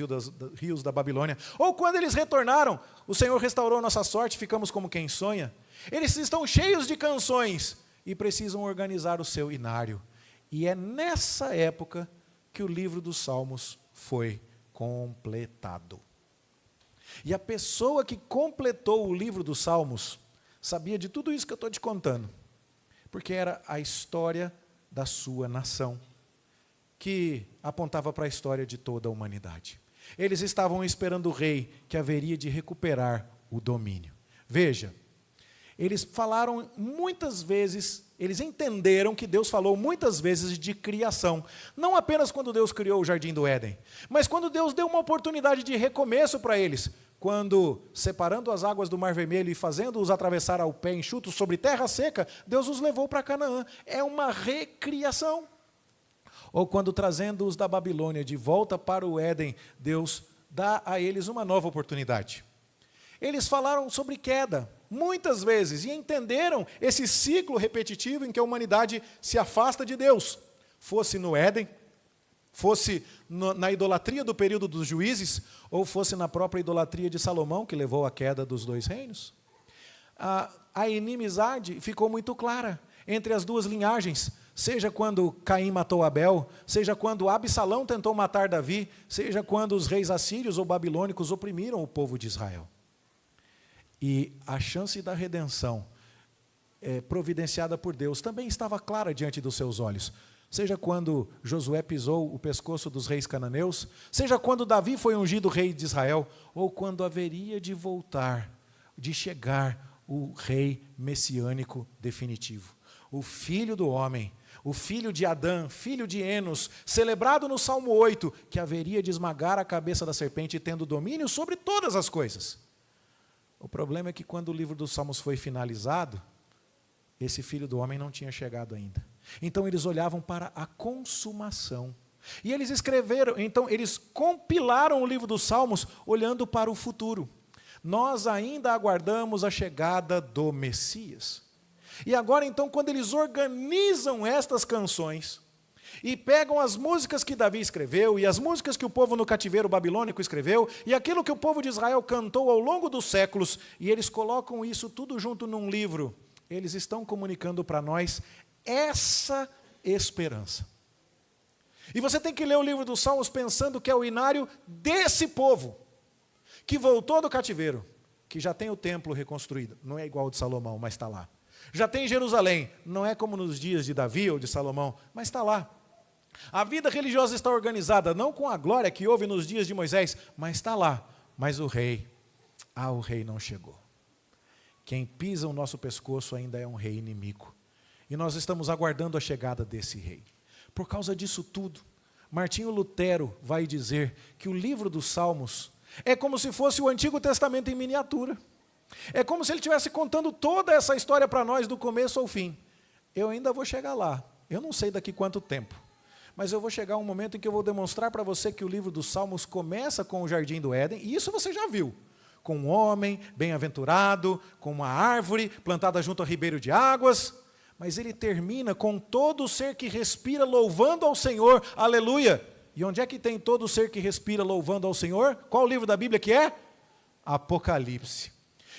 rios da Babilônia, ou quando eles retornaram, o Senhor restaurou nossa sorte, ficamos como quem sonha. Eles estão cheios de canções e precisam organizar o seu inário. E é nessa época que o livro dos Salmos foi completado. E a pessoa que completou o livro dos Salmos sabia de tudo isso que eu estou te contando, porque era a história da sua nação, que apontava para a história de toda a humanidade. Eles estavam esperando o rei que haveria de recuperar o domínio. Veja, eles falaram muitas vezes, eles entenderam que Deus falou muitas vezes de criação. Não apenas quando Deus criou o Jardim do Éden, mas quando Deus deu uma oportunidade de recomeço para eles. Quando, separando as águas do Mar Vermelho e fazendo-os atravessar ao pé enxuto sobre terra seca, Deus os levou para Canaã. É uma recriação. ou quando trazendo-os da Babilônia de volta para o Éden, Deus dá a eles uma nova oportunidade. Eles falaram sobre queda muitas vezes e entenderam esse ciclo repetitivo em que a humanidade se afasta de Deus. Fosse no Éden, fosse na idolatria do período dos juízes, ou fosse na própria idolatria de Salomão, que levou à queda dos dois reinos. A inimizade ficou muito clara entre as duas linhagens, seja quando Caim matou Abel, seja quando Absalão tentou matar Davi, seja quando os reis assírios ou babilônicos oprimiram o povo de Israel. E a chance da redenção providenciada por Deus também estava clara diante dos seus olhos. Seja quando Josué pisou o pescoço dos reis cananeus, seja quando Davi foi ungido rei de Israel, ou quando haveria de voltar, de chegar o rei messiânico definitivo. O filho do homem, o filho de Adão, filho de Enos, celebrado no Salmo 8, que haveria de esmagar a cabeça da serpente, tendo domínio sobre todas as coisas. O problema é que quando o livro dos Salmos foi finalizado, esse filho do homem não tinha chegado ainda. Então eles olhavam para a consumação. E eles escreveram, então eles compilaram o livro dos Salmos olhando para o futuro. Nós ainda aguardamos a chegada do Messias. E agora então, quando eles organizam estas canções e pegam as músicas que Davi escreveu e as músicas que o povo no cativeiro babilônico escreveu e aquilo que o povo de Israel cantou ao longo dos séculos, e eles colocam isso tudo junto num livro, eles estão comunicando para nós essa esperança. E você tem que ler o livro dos Salmos pensando que é o inário desse povo, que voltou do cativeiro, que já tem o templo reconstruído, não é igual ao de Salomão, mas está lá. Já tem Jerusalém, não é como nos dias de Davi ou de Salomão, mas está lá. A vida religiosa está organizada, não com a glória que houve nos dias de Moisés, mas está lá. Mas o rei não chegou. Quem pisa o nosso pescoço ainda é um rei inimigo. E nós estamos aguardando a chegada desse rei. Por causa disso tudo, Martinho Lutero vai dizer que o livro dos Salmos é como se fosse o Antigo Testamento em miniatura. É como se ele estivesse contando toda essa história para nós do começo ao fim. Eu ainda vou chegar lá. Eu não sei daqui quanto tempo. Mas eu vou chegar a um momento em que eu vou demonstrar para você que o livro dos Salmos começa com o Jardim do Éden, e isso você já viu. Com um homem bem-aventurado, com uma árvore plantada junto a ribeiro de águas, mas ele termina com todo ser que respira louvando ao Senhor, aleluia. E onde é que tem todo ser que respira louvando ao Senhor? Qual o livro da Bíblia que é? Apocalipse.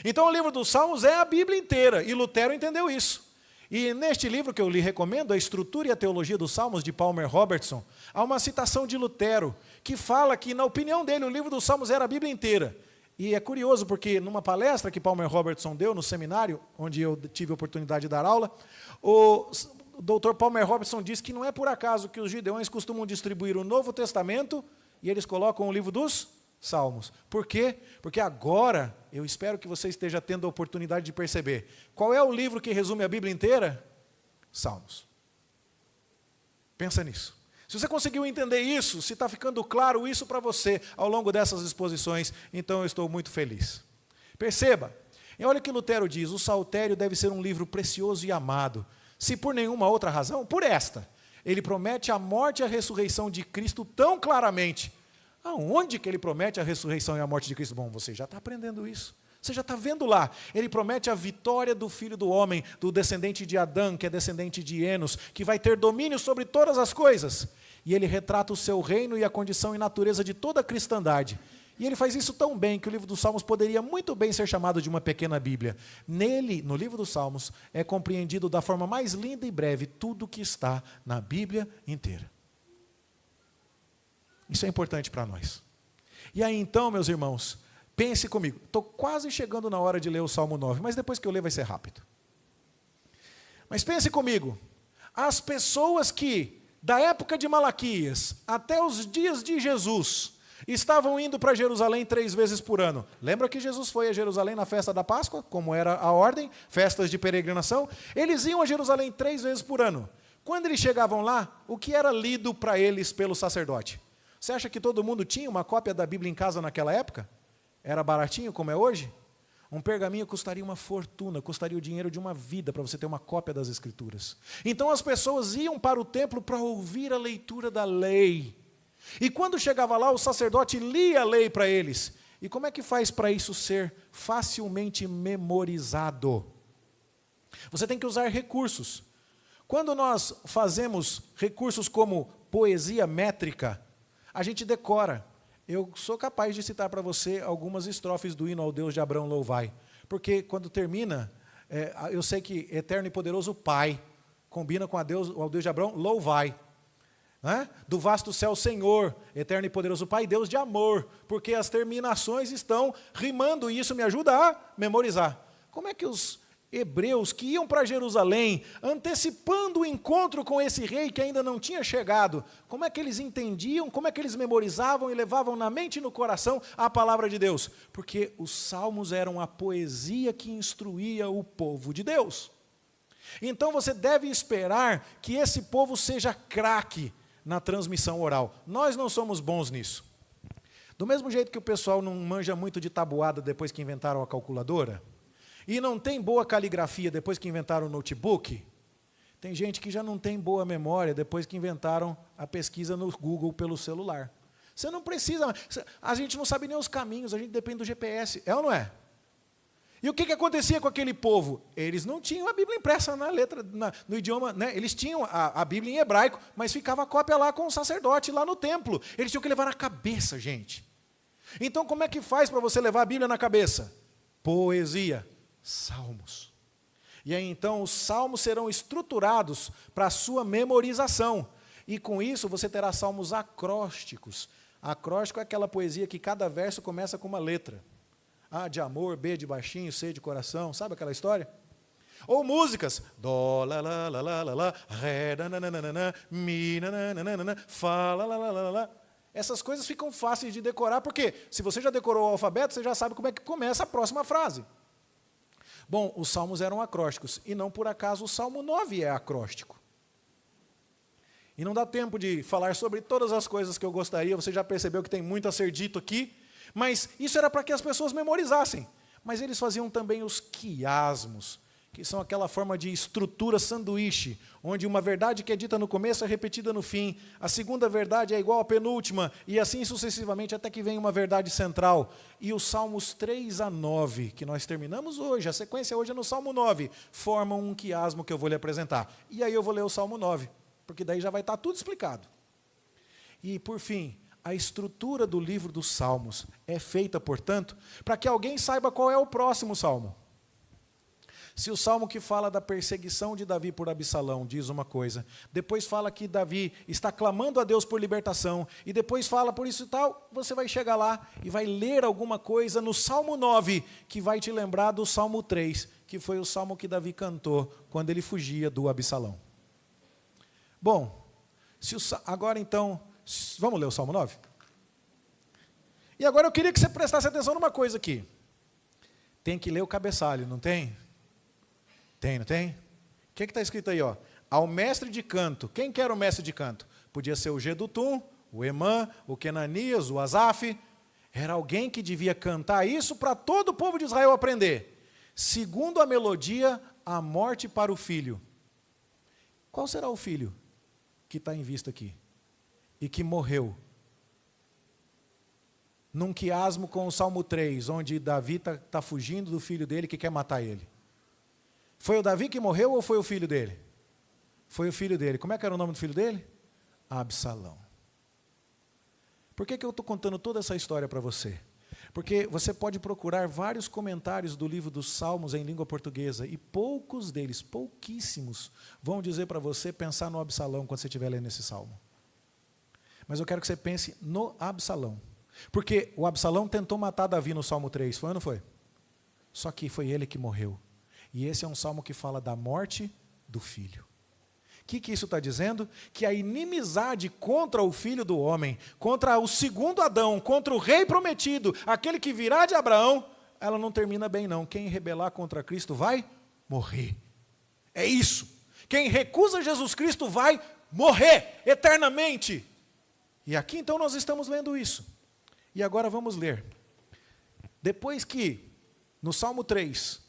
Então o livro dos Salmos é a Bíblia inteira, e Lutero entendeu isso. E neste livro que eu lhe recomendo, A Estrutura e a Teologia dos Salmos, de Palmer Robertson, há uma citação de Lutero, que fala que, na opinião dele, o livro dos Salmos era a Bíblia inteira. E é curioso, porque numa palestra que Palmer Robertson deu no seminário, onde eu tive a oportunidade de dar aula, o Dr. Palmer Robertson diz que não é por acaso que os gideões costumam distribuir o Novo Testamento e eles colocam o livro dos Salmos. Por quê? Porque agora, eu espero que você esteja tendo a oportunidade de perceber. Qual é o livro que resume a Bíblia inteira? Salmos. Pensa nisso. Se você conseguiu entender isso, se está ficando claro isso para você ao longo dessas exposições, então eu estou muito feliz. Perceba, e olha o que Lutero diz, o Saltério deve ser um livro precioso e amado, se por nenhuma outra razão, por esta. Ele promete a morte e a ressurreição de Cristo tão claramente. Aonde que ele promete a ressurreição e a morte de Cristo? Bom, você já está aprendendo isso. Você já está vendo lá. Ele promete a vitória do Filho do Homem, do descendente de Adão, que é descendente de Enos, que vai ter domínio sobre todas as coisas. E ele retrata o seu reino e a condição e natureza de toda a cristandade. E ele faz isso tão bem que o livro dos Salmos poderia muito bem ser chamado de uma pequena Bíblia. Nele, no livro dos Salmos, é compreendido da forma mais linda e breve tudo o que está na Bíblia inteira. Isso é importante para nós. E aí então, meus irmãos, pense comigo. Estou quase chegando na hora de ler o Salmo 9, mas depois que eu ler vai ser rápido. Mas pense comigo. As pessoas que, da época de Malaquias até os dias de Jesus, estavam indo para Jerusalém 3 vezes por ano. Lembra que Jesus foi a Jerusalém na festa da Páscoa, como era a ordem, festas de peregrinação? Eles iam a Jerusalém 3 vezes por ano. Quando eles chegavam lá, o que era lido para eles pelo sacerdote? Você acha que todo mundo tinha uma cópia da Bíblia em casa naquela época? Era baratinho como é hoje? Um pergaminho custaria uma fortuna, custaria o dinheiro de uma vida para você ter uma cópia das Escrituras. Então as pessoas iam para o templo para ouvir a leitura da lei. E quando chegava lá, o sacerdote lia a lei para eles. E como é que faz para isso ser facilmente memorizado? Você tem que usar recursos. Quando nós fazemos recursos como poesia métrica, a gente decora. Eu sou capaz de citar para você algumas estrofes do hino ao Deus de Abraão louvai. Porque quando termina, eu sei que eterno e poderoso Pai combina com ao Deus de Abraão louvai. Do vasto céu Senhor, eterno e poderoso Pai, Deus de amor. Porque as terminações estão rimando e isso me ajuda a memorizar. Como é que os hebreus que iam para Jerusalém, antecipando o encontro com esse rei que ainda não tinha chegado, como é que eles entendiam, como é que eles memorizavam e levavam na mente e no coração a palavra de Deus? Porque os salmos eram a poesia que instruía o povo de Deus. Então você deve esperar que esse povo seja craque na transmissão oral. Nós não somos bons nisso. Do mesmo jeito que o pessoal não manja muito de tabuada depois que inventaram a calculadora, e não tem boa caligrafia depois que inventaram o notebook, tem gente que já não tem boa memória depois que inventaram a pesquisa no Google pelo celular. Você não precisa, a gente não sabe nem os caminhos, a gente depende do GPS, é ou não é? E o que acontecia com aquele povo? Eles não tinham a Bíblia impressa na letra, no idioma, né? Eles tinham a Bíblia em hebraico, mas ficava a cópia lá com o sacerdote, lá no templo. Eles tinham que levar na cabeça, gente. Então como é que faz para você levar a Bíblia na cabeça? Poesia. Salmos. E aí então os salmos serão estruturados para a sua memorização. E com isso você terá salmos acrósticos. Acróstico é aquela poesia que cada verso começa com uma letra. A de amor, B de baixinho, C de coração, sabe aquela história? Ou músicas. Dó, lá, lá, lá, lá, lá, lá, ré, nananana, mi, nananana, fá, lá, lá, lá, lá, lá. Essas coisas ficam fáceis de decorar, porque se você já decorou o alfabeto, você já sabe como é que começa a próxima frase. Bom, os salmos eram acrósticos, e não por acaso o Salmo 9 é acróstico. E não dá tempo de falar sobre todas as coisas que eu gostaria, você já percebeu que tem muito a ser dito aqui, mas isso era para que as pessoas memorizassem. Mas eles faziam também os quiasmos, que são aquela forma de estrutura sanduíche, onde uma verdade que é dita no começo é repetida no fim, a segunda verdade é igual à penúltima, e assim sucessivamente até que vem uma verdade central. E os Salmos 3 a 9, que nós terminamos hoje, a sequência hoje é no Salmo 9, formam um quiasmo que eu vou lhe apresentar. E aí eu vou ler o Salmo 9, porque daí já vai estar tudo explicado. E por fim, a estrutura do livro dos Salmos é feita, portanto, para que alguém saiba qual é o próximo Salmo. Se o salmo que fala da perseguição de Davi por Absalão diz uma coisa, depois fala que Davi está clamando a Deus por libertação, e depois fala por isso e tal, você vai chegar lá e vai ler alguma coisa no Salmo 9, que vai te lembrar do Salmo 3, que foi o salmo que Davi cantou quando ele fugia do Absalão. Bom, agora então, vamos ler o Salmo 9? E agora eu queria que você prestasse atenção numa coisa aqui. Tem que ler o cabeçalho, não tem? Tem, não tem? O que está escrito aí? Ó? Ao mestre de canto. Quem que era o mestre de canto? Podia ser o Gedutum, o Emã, o Kenanias, o Asaf. Era alguém que devia cantar isso para todo o povo de Israel aprender. Segundo a melodia, a morte para o filho. Qual será o filho que está em vista aqui? E que morreu? Num quiasmo com o Salmo 3, onde Davi está fugindo do filho dele que quer matar ele. Foi o Davi que morreu ou foi o filho dele? Foi o filho dele. Como é que era o nome do filho dele? Absalão. Por que eu estou contando toda essa história para você? Porque você pode procurar vários comentários do livro dos Salmos em língua portuguesa, e poucos deles, pouquíssimos, vão dizer para você pensar no Absalão quando você estiver lendo esse salmo. Mas eu quero que você pense no Absalão. Porque o Absalão tentou matar Davi no Salmo 3, foi ou não foi? Só que foi ele que morreu. E esse é um salmo que fala da morte do filho. O que isso está dizendo? Que a inimizade contra o filho do homem, contra o segundo Adão, contra o rei prometido, aquele que virá de Abraão, ela não termina bem não. Quem rebelar contra Cristo vai morrer. É isso. Quem recusa Jesus Cristo vai morrer eternamente. E aqui então nós estamos lendo isso. E agora vamos ler. Depois que No Salmo 3,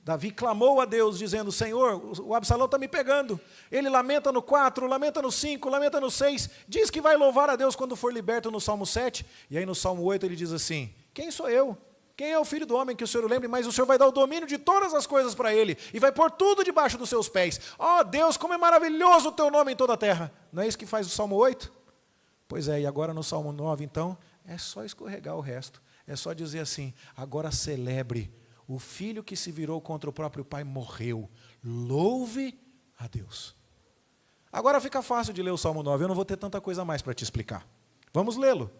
Davi clamou a Deus, dizendo, Senhor, o Absalão está me pegando. Ele lamenta no 4, lamenta no 5, lamenta no 6, diz que vai louvar a Deus quando for liberto no Salmo 7, e aí no Salmo 8 ele diz assim, quem sou eu? Quem é o filho do homem que o Senhor o lembre? Mas o Senhor vai dar o domínio de todas as coisas para ele, e vai pôr tudo debaixo dos seus pés. Ó Deus, como é maravilhoso o teu nome em toda a terra. Não é isso que faz o Salmo 8? Pois é, e agora no Salmo 9, então, é só escorregar o resto. É só dizer assim, agora celebre, o filho que se virou contra o próprio pai morreu. Louve a Deus. Agora fica fácil de ler o Salmo 9, eu não vou ter tanta coisa mais para te explicar. Vamos lê-lo.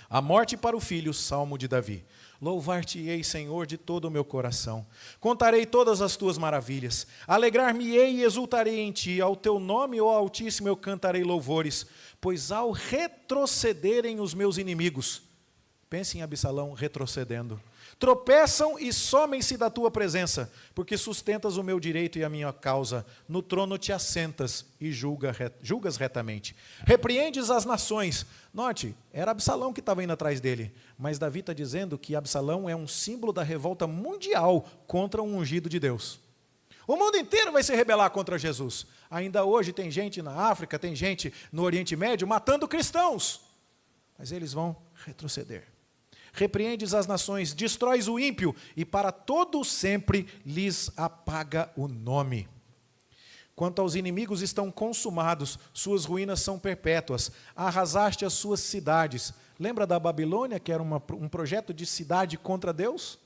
A morte para o filho, Salmo de Davi. Louvar-te-ei, Senhor, de todo o meu coração. Contarei todas as tuas maravilhas. Alegrar-me-ei e exultarei em ti. Ao teu nome, ó Altíssimo, eu cantarei louvores. Pois ao retrocederem os meus inimigos, pense em Absalão retrocedendo, tropeçam e somem-se da tua presença, porque sustentas o meu direito e a minha causa. No trono te assentas e julgas retamente. Repreendes as nações. Note, era Absalão que estava indo atrás dele, mas Davi está dizendo que Absalão é um símbolo da revolta mundial contra um ungido de Deus. O mundo inteiro vai se rebelar contra Jesus. Ainda hoje tem gente na África, tem gente no Oriente Médio matando cristãos, mas eles vão retroceder. Repreendes as nações, destróis o ímpio, e para todo sempre lhes apaga o nome. Quanto aos inimigos estão consumados, suas ruínas são perpétuas, arrasaste as suas cidades. Lembra da Babilônia, que era um projeto de cidade contra Deus?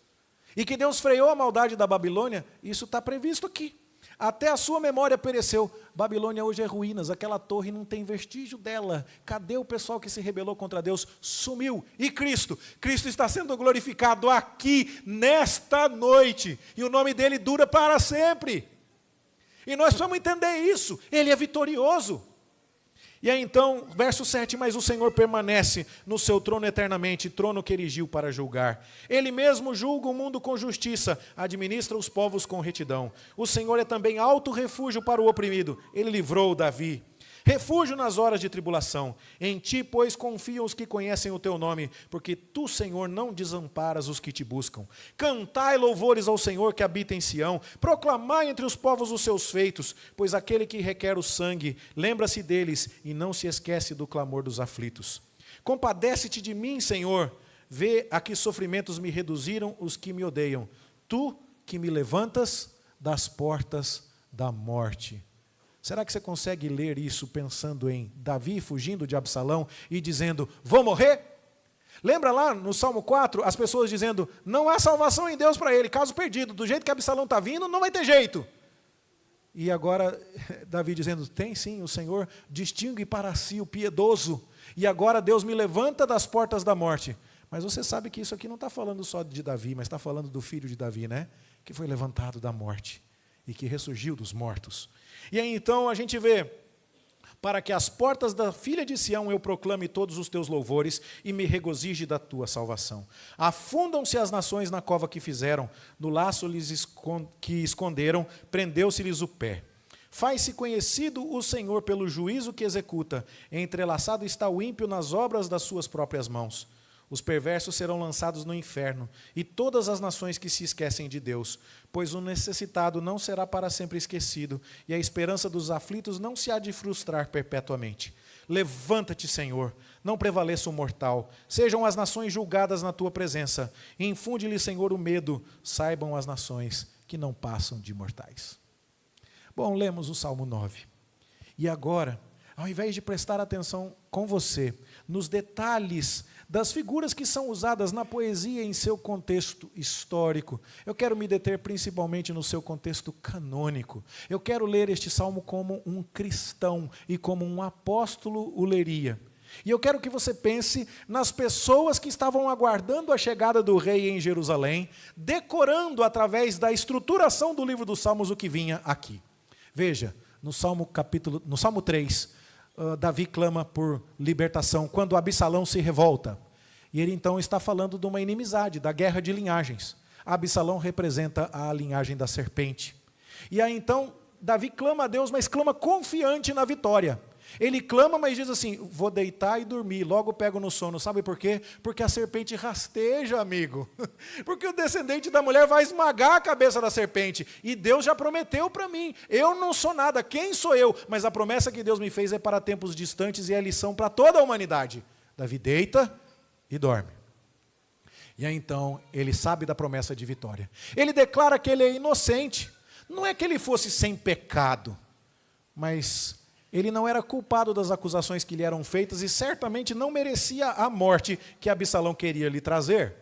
E que Deus freou a maldade da Babilônia? Isso está previsto aqui. Até a sua memória pereceu. Babilônia hoje é ruínas, aquela torre não tem vestígio dela. Cadê o pessoal que se rebelou contra Deus? Sumiu. E Cristo? Cristo está sendo glorificado aqui, nesta noite. E o nome dele dura para sempre. E nós vamos entender isso. Ele é vitorioso. E aí então, verso 7, mas o Senhor permanece no seu trono eternamente, trono que erigiu para julgar. Ele mesmo julga o mundo com justiça, administra os povos com retidão. O Senhor é também alto refúgio para o oprimido, ele livrou Davi. Refúgio nas horas de tribulação. Em ti, pois, confiam os que conhecem o teu nome, porque tu, Senhor, não desamparas os que te buscam. Cantai louvores ao Senhor que habita em Sião, proclamai entre os povos os seus feitos, pois aquele que requer o sangue, lembra-se deles e não se esquece do clamor dos aflitos. Compadece-te de mim, Senhor, vê a que sofrimentos me reduziram os que me odeiam. Tu que me levantas das portas da morte. Será que você consegue ler isso pensando em Davi fugindo de Absalão e dizendo, vou morrer? Lembra lá no Salmo 4, as pessoas dizendo, não há salvação em Deus para ele, caso perdido, do jeito que Absalão está vindo, não vai ter jeito. E agora Davi dizendo, tem sim, o Senhor distingue para si o piedoso, e agora Deus me levanta das portas da morte. Mas você sabe que isso aqui não está falando só de Davi, mas está falando do filho de Davi, né? Que foi levantado da morte e que ressurgiu dos mortos. E aí então a gente vê, para que as portas da filha de Sião eu proclame todos os teus louvores e me regozije da tua salvação. Afundam-se as nações na cova que fizeram, no laço que esconderam, prendeu-se-lhes o pé. Faz-se conhecido o Senhor pelo juízo que executa, entrelaçado está o ímpio nas obras das suas próprias mãos. Os perversos serão lançados no inferno, e todas as nações que se esquecem de Deus, pois o necessitado não será para sempre esquecido, e a esperança dos aflitos não se há de frustrar perpetuamente. Levanta-te, Senhor, não prevaleça o mortal, sejam as nações julgadas na tua presença, e infunde-lhe, Senhor, o medo, saibam as nações que não passam de mortais. Bom, lemos o Salmo 9, e agora, ao invés de prestar atenção com você, nos detalhes das figuras que são usadas na poesia em seu contexto histórico, eu quero me deter principalmente no seu contexto canônico. Eu quero ler este salmo como um cristão e como um apóstolo o leria. E eu quero que você pense nas pessoas que estavam aguardando a chegada do rei em Jerusalém, decorando através da estruturação do livro dos Salmos o que vinha aqui. Veja, no Salmo 3, Davi clama por libertação, quando Absalão se revolta. E ele então está falando de uma inimizade, da guerra de linhagens. Absalão representa a linhagem da serpente. E aí então, Davi clama a Deus, mas clama confiante na vitória. Ele clama, mas diz assim, vou deitar e dormir, logo pego no sono. Sabe por quê? Porque a serpente rasteja, amigo. Porque o descendente da mulher vai esmagar a cabeça da serpente. E Deus já prometeu para mim, eu não sou nada, quem sou eu? Mas a promessa que Deus me fez é para tempos distantes e é lição para toda a humanidade. Davi deita e dorme. E aí então, ele sabe da promessa de vitória. Ele declara que ele é inocente. Não é que ele fosse sem pecado, mas ele não era culpado das acusações que lhe eram feitas e certamente não merecia a morte que Absalão queria lhe trazer.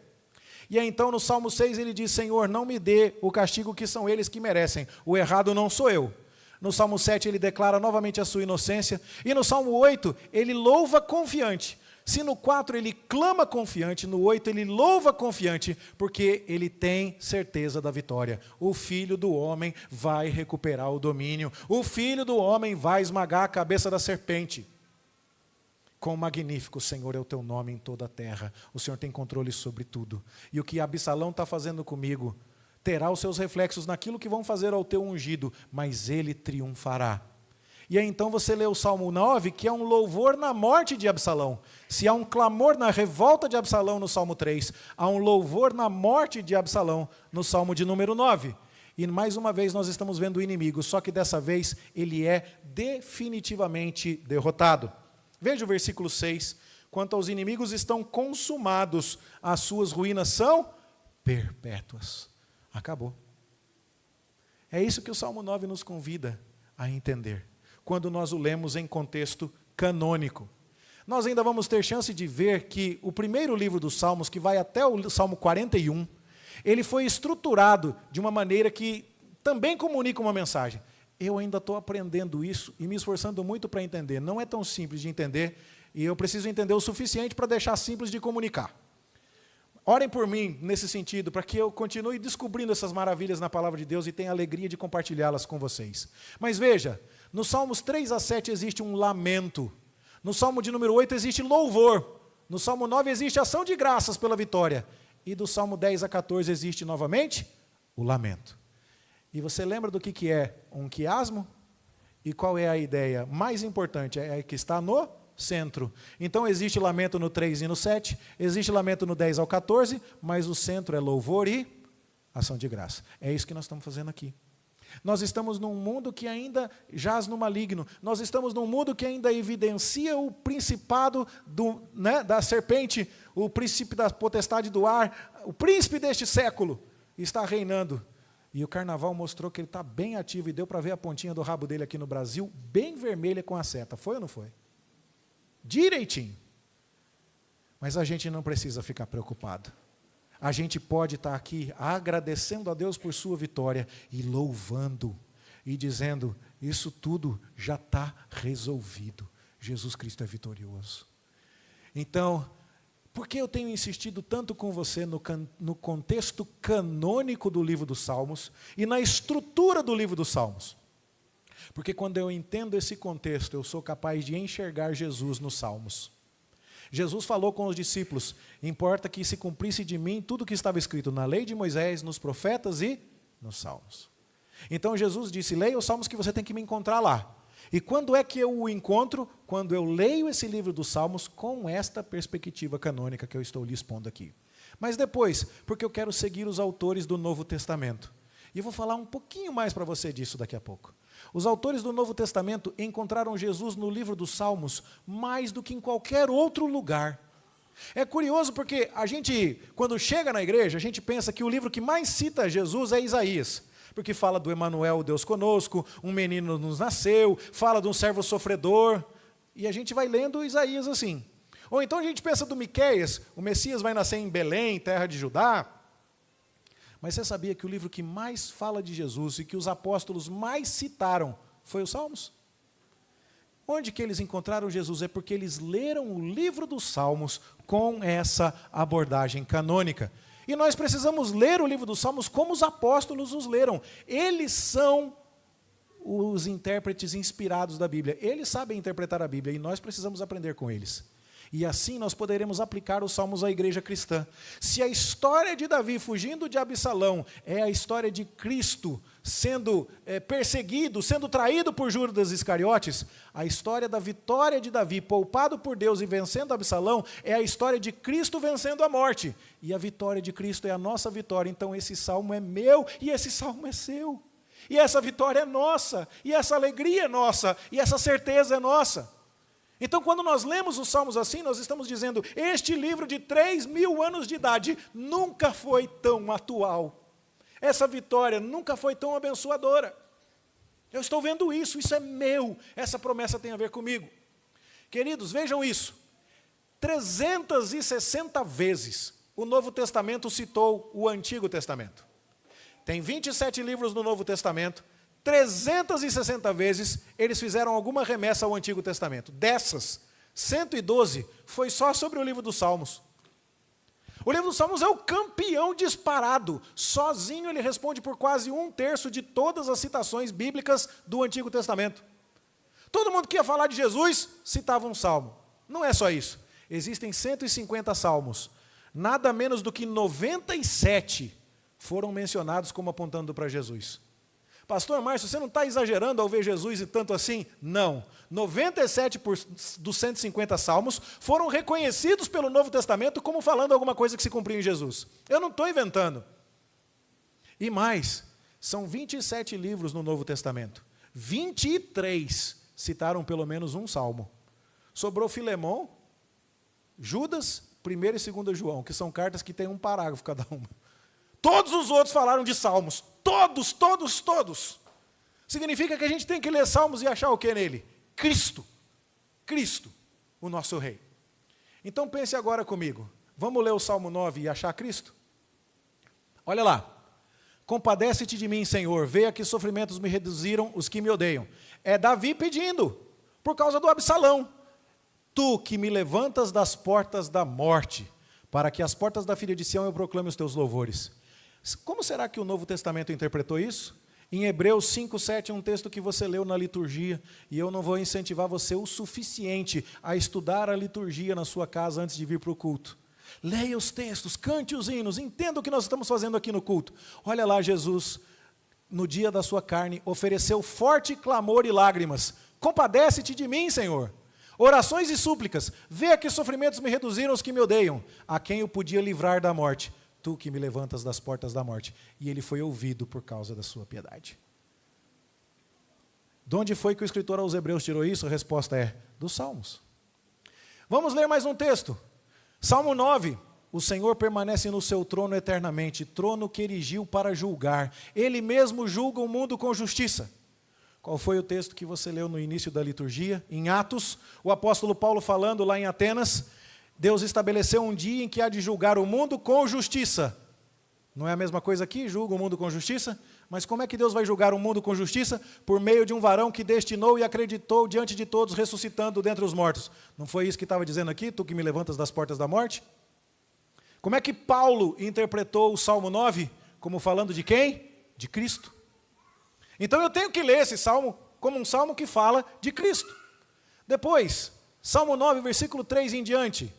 E aí então no Salmo 6 ele diz, Senhor, não me dê o castigo que são eles que merecem, o errado não sou eu. No Salmo 7 ele declara novamente a sua inocência, e no Salmo 8 ele louva confiante. Se no 4 ele clama confiante, no 8 ele louva confiante, porque ele tem certeza da vitória. O Filho do Homem vai recuperar o domínio. O Filho do Homem vai esmagar a cabeça da serpente. Quão magnífico, Senhor, é o teu nome em toda a terra. O Senhor tem controle sobre tudo. E o que Absalão está fazendo comigo terá os seus reflexos naquilo que vão fazer ao teu ungido, mas ele triunfará. E aí então você lê o Salmo 9, que é um louvor na morte de Absalão. Se há um clamor na revolta de Absalão no Salmo 3, há um louvor na morte de Absalão no Salmo de número 9. E mais uma vez nós estamos vendo o inimigo, só que dessa vez ele é definitivamente derrotado. Veja o versículo 6. Quanto aos inimigos estão consumados, as suas ruínas são perpétuas. Acabou. É isso que o Salmo 9 nos convida a entender, quando nós o lemos em contexto canônico. Nós ainda vamos ter chance de ver que o primeiro livro dos Salmos, que vai até o Salmo 41, ele foi estruturado de uma maneira que também comunica uma mensagem. Eu ainda estou aprendendo isso e me esforçando muito para entender. Não é tão simples de entender e eu preciso entender o suficiente para deixar simples de comunicar. Orem por mim nesse sentido, para que eu continue descobrindo essas maravilhas na palavra de Deus e tenha a alegria de compartilhá-las com vocês. Mas veja, nos Salmos 3 a 7 existe um lamento. No Salmo de número 8 existe louvor. No Salmo 9 existe ação de graças pela vitória. E do Salmo 10 a 14 existe novamente o lamento. E você lembra do que é um quiasmo? E qual é a ideia mais importante? É a que está no centro. Então existe lamento no 3 e no 7, existe lamento no 10 ao 14, mas o centro é louvor e ação de graça. É isso que nós estamos fazendo aqui. Nós estamos num mundo que ainda jaz no maligno. Nós estamos num mundo que ainda evidencia o principado da serpente, o príncipe da potestade do ar, o príncipe deste século está reinando. E o carnaval mostrou que ele está bem ativo e deu para ver a pontinha do rabo dele aqui no Brasil, bem vermelha com a seta. Foi ou não foi? Direitinho. Mas a gente não precisa ficar preocupado. A gente pode estar aqui agradecendo a Deus por sua vitória e louvando e dizendo, isso tudo já está resolvido. Jesus Cristo é vitorioso. Então, por que eu tenho insistido tanto com você no contexto canônico do livro dos Salmos e na estrutura do livro dos Salmos? Porque quando eu entendo esse contexto, eu sou capaz de enxergar Jesus nos Salmos. Jesus falou com os discípulos, importa que se cumprisse de mim tudo o que estava escrito na lei de Moisés, nos profetas e nos Salmos. Então Jesus disse, leia os Salmos que você tem que me encontrar lá. E quando é que eu o encontro? Quando eu leio esse livro dos Salmos com esta perspectiva canônica que eu estou lhe expondo aqui. Mas depois, porque eu quero seguir os autores do Novo Testamento. E eu vou falar um pouquinho mais para você disso daqui a pouco. Os autores do Novo Testamento encontraram Jesus no livro dos Salmos mais do que em qualquer outro lugar. É curioso porque a gente, quando chega na igreja, a gente pensa que o livro que mais cita Jesus é Isaías. Porque fala do Emanuel, Deus conosco, um menino nos nasceu, fala de um servo sofredor. E a gente vai lendo Isaías assim. Ou então a gente pensa do Miqueias, o Messias vai nascer em Belém, terra de Judá. Mas você sabia que o livro que mais fala de Jesus e que os apóstolos mais citaram foi os Salmos? Onde que eles encontraram Jesus? É porque eles leram o livro dos Salmos com essa abordagem canônica. E nós precisamos ler o livro dos Salmos como os apóstolos os leram. Eles são os intérpretes inspirados da Bíblia. Eles sabem interpretar a Bíblia e nós precisamos aprender com eles. E assim nós poderemos aplicar os salmos à igreja cristã. Se a história de Davi fugindo de Absalão é a história de Cristo sendo perseguido, sendo traído por Judas Iscariotes, a história da vitória de Davi, poupado por Deus e vencendo Absalão, é a história de Cristo vencendo a morte. E a vitória de Cristo é a nossa vitória. Então esse salmo é meu e esse salmo é seu. E essa vitória é nossa, e essa alegria é nossa, e essa certeza é nossa. Então, quando nós lemos os salmos assim, nós estamos dizendo, este livro de 3.000 anos de idade nunca foi tão atual. Essa vitória nunca foi tão abençoadora. Eu estou vendo isso é meu, essa promessa tem a ver comigo. Queridos, vejam isso. 360 vezes o Novo Testamento citou o Antigo Testamento. Tem 27 livros no Novo Testamento, 360 vezes eles fizeram alguma remessa ao Antigo Testamento. Dessas, 112 foi só sobre o livro dos Salmos. O livro dos Salmos é o campeão disparado. Sozinho ele responde por quase 1/3 de todas as citações bíblicas do Antigo Testamento. Todo mundo que ia falar de Jesus citava um salmo. Não é só isso. Existem 150 salmos. Nada menos do que 97 foram mencionados como apontando para Jesus. Pastor Márcio, você não está exagerando ao ver Jesus e tanto assim? Não. 97 dos 150 salmos foram reconhecidos pelo Novo Testamento como falando alguma coisa que se cumpriu em Jesus. Eu não estou inventando. E mais, são 27 livros no Novo Testamento. 23 citaram pelo menos um salmo. Sobrou Filemão, Judas, 1ª e 2ª João, que são cartas que têm um parágrafo cada uma. Todos os outros falaram de salmos. Todos, todos, todos. Significa que a gente tem que ler salmos e achar o que nele? Cristo. Cristo, o nosso rei. Então pense agora comigo. Vamos ler o Salmo 9 e achar Cristo? Olha lá. Compadece-te de mim, Senhor. Veja que sofrimentos me reduziram os que me odeiam. É Davi pedindo, por causa do Absalão. Tu que me levantas das portas da morte, para que as portas da filha de Sião eu proclame os teus louvores. Como será que o Novo Testamento interpretou isso? Em Hebreus 5:7, um texto que você leu na liturgia, e eu não vou incentivar você o suficiente a estudar a liturgia na sua casa antes de vir para o culto. Leia os textos, cante os hinos, entenda o que nós estamos fazendo aqui no culto. Olha lá, Jesus, no dia da sua carne, ofereceu forte clamor e lágrimas. Compadece-te de mim, Senhor. Orações e súplicas. Vê que sofrimentos me reduziram os que me odeiam. A quem eu podia livrar da morte. Tu que me levantas das portas da morte. E ele foi ouvido por causa da sua piedade. De onde foi que o escritor aos Hebreus tirou isso? A resposta é dos Salmos. Vamos ler mais um texto. Salmo 9. O Senhor permanece no seu trono eternamente, trono que erigiu para julgar. Ele mesmo julga o mundo com justiça. Qual foi o texto que você leu no início da liturgia? Em Atos, o apóstolo Paulo falando lá em Atenas, Deus estabeleceu um dia em que há de julgar o mundo com justiça. Não é a mesma coisa aqui? Julga o mundo com justiça? Mas como é que Deus vai julgar o mundo com justiça? Por meio de um varão que destinou e acreditou diante de todos, ressuscitando dentre os mortos. Não foi isso que estava dizendo aqui? Tu que me levantas das portas da morte? Como é que Paulo interpretou o Salmo 9? Como falando de quem? De Cristo. Então eu tenho que ler esse salmo como um salmo que fala de Cristo. Depois, Salmo 9, versículo 3 em diante.